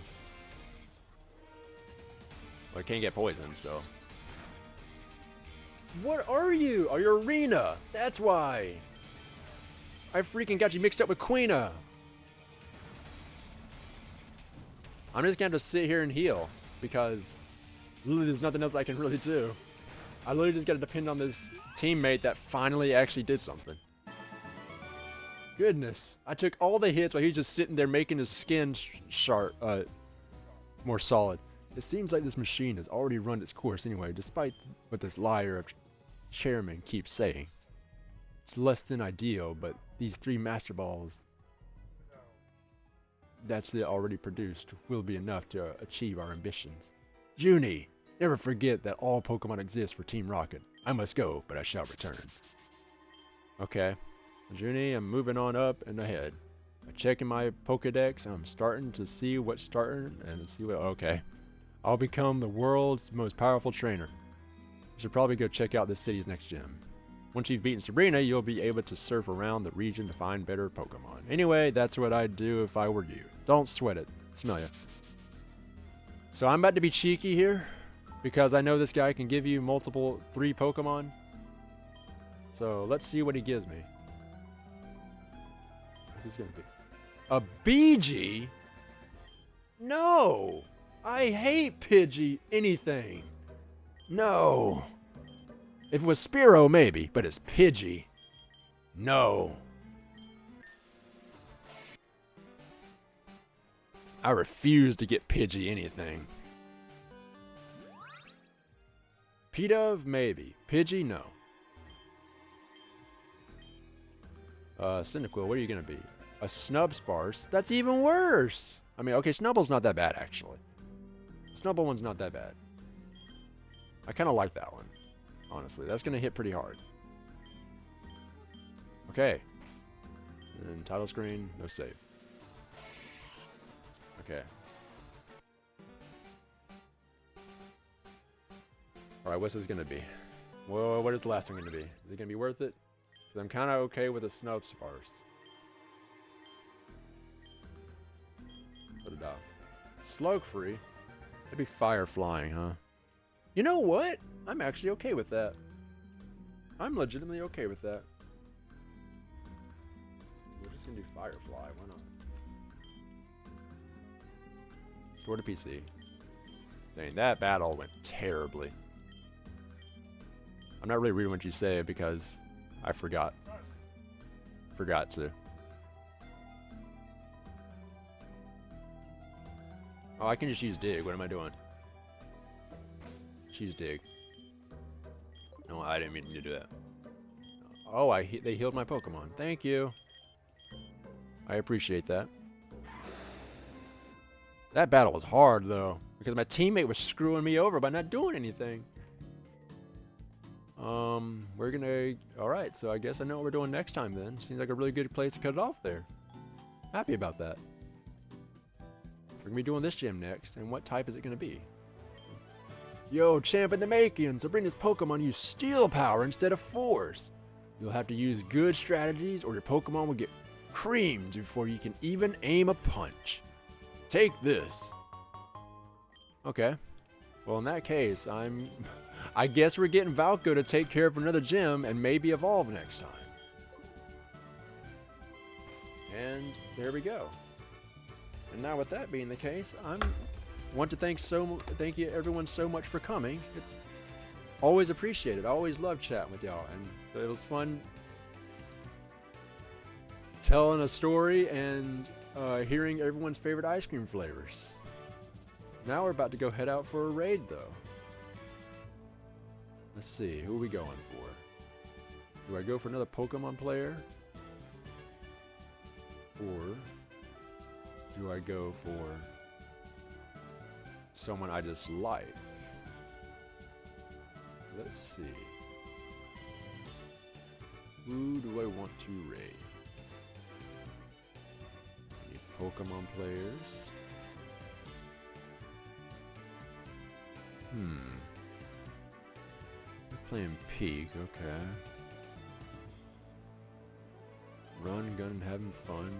Well, I can't get poisoned, so. What are you? Oh, you're Arena. That's why. I freaking got you mixed up with Queena. I'm just gonna have to sit here and heal because literally there's nothing else I can really do. I literally just gotta depend on this teammate that finally actually did something. Goodness, I took all the hits while he was just sitting there making his skin more solid. It seems like this machine has already run its course anyway, despite what this liar of chairman keeps saying. It's less than ideal, but these 3 Master Balls that's already produced will be enough to achieve our ambitions. Junie, never forget that all Pokemon exist for Team Rocket. I must go, but I shall return. Okay. Junie, I'm moving on up and ahead. I'm checking my Pokedex, and I'm starting to see what's starting and see what. Okay. I'll become the world's most powerful trainer. You should probably go check out this city's next gym. Once you've beaten Sabrina, you'll be able to surf around the region to find better Pokemon. Anyway, that's what I'd do if I were you. Don't sweat it. Smell ya. So I'm about to be cheeky here, because I know this guy can give you multiple 3 Pokemon. So let's see what he gives me. What's this gonna be? A BG? No! I hate Pidgey anything. No. If it was Spearow, maybe, but it's Pidgey. No. I refuse to get Pidgey anything. Pidove, maybe. Pidgey, no. Cyndaquil, what are you gonna be? A Snubsparse? That's even worse! I mean, okay, Snubble's not that bad, actually. Snubble one's not that bad. I kind of like that one, honestly. That's gonna hit pretty hard. Okay. And title screen, no save. Okay. Alright, what's this gonna be? Whoa, what is the last one gonna be? Is it gonna be worth it? Because I'm kind of okay with a snub sparse. Put it out. Slug free? That'd be fire flying, huh? You know what? I'm actually okay with that. I'm legitimately okay with that. We're just gonna do Firefly, why not? Store to PC. Dang, that battle went terribly. I'm not really reading what you say because I forgot. Forgot to. Oh, I can just use dig. What am I doing? Just use dig. No, I didn't mean to do that. Oh, they healed my Pokemon. Thank you. I appreciate that. That battle was hard, though, because my teammate was screwing me over by not doing anything. We're gonna... Alright, so I guess I know what we're doing next time, then. Seems like a really good place to cut it off there. Happy about that. We're gonna be doing this gym next, and what type is it gonna be? Yo, champ in the making! So bring this Pokemon use Steel Power instead of Force. You'll have to use good strategies, or your Pokemon will get creamed before you can even aim a punch. Take this. Okay. Well, in that case, I guess we're getting Valko to take care of another gym and maybe evolve next time. And there we go. And now with that being the case, want to thank you everyone so much for coming. It's always appreciated. I always love chatting with y'all, and it was fun telling a story and hearing everyone's favorite ice cream flavors. Now we're about to go head out for a raid, though. Let's see, who are we going for? Do I go for another Pokemon player? Or do I go for someone I just like? Let's see. Who do I want to raid? Any Pokemon players? We're playing Peak, okay. Run, gun, and having fun.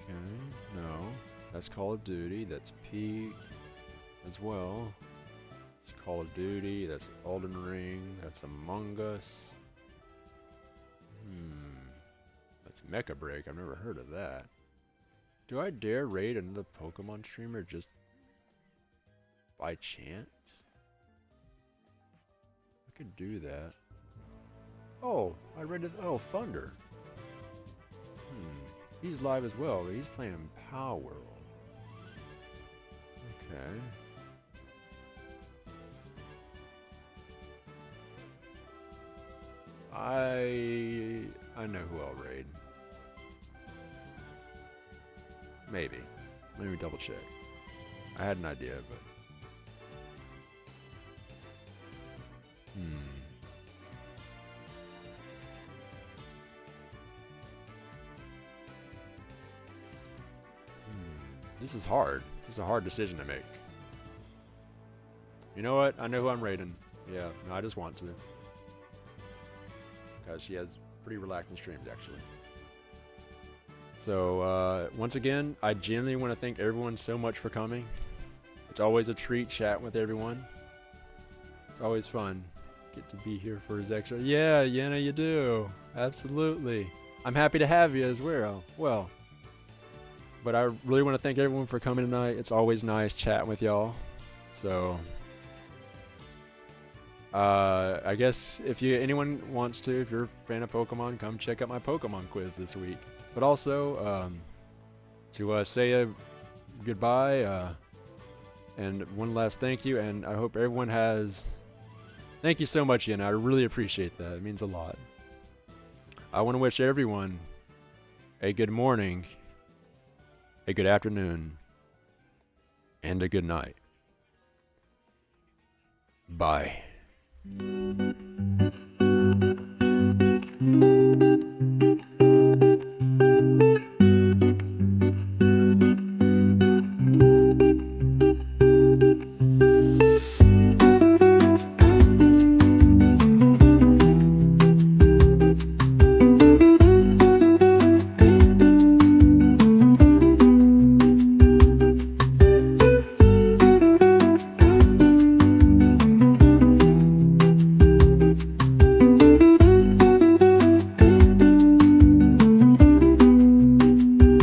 Okay, no. That's Call of Duty, that's Peak as well. It's Call of Duty, that's Elden Ring, that's Among Us. That's Mecha Break, I've never heard of that. Do I dare raid another Pokemon streamer just by chance? I could do that. Oh, I read it. Oh, Thunder. He's live as well, but he's playing Power World. Okay. I know who I'll raid. Maybe. Let me double check. I had an idea, but... This is hard. This is a hard decision to make. You know what? I know who I'm raiding. Yeah, no, I just want to. Because she has pretty relaxing streams, actually. So, once again, I genuinely want to thank everyone so much for coming. It's always a treat chatting with everyone. It's always fun. Get to be here for his extra. Yeah, Yenna, you do. Absolutely. I'm happy to have you as well. But I really want to thank everyone for coming tonight. It's always nice chatting with y'all. So, I guess if anyone wants to, if you're a fan of Pokemon, come check out my Pokemon quiz this week. But also, to say a goodbye, and one last thank you, and I hope everyone has... Thank you so much, Ian. I really appreciate that. It means a lot. I want to wish everyone a good morning, a good afternoon, and a good night. Bye.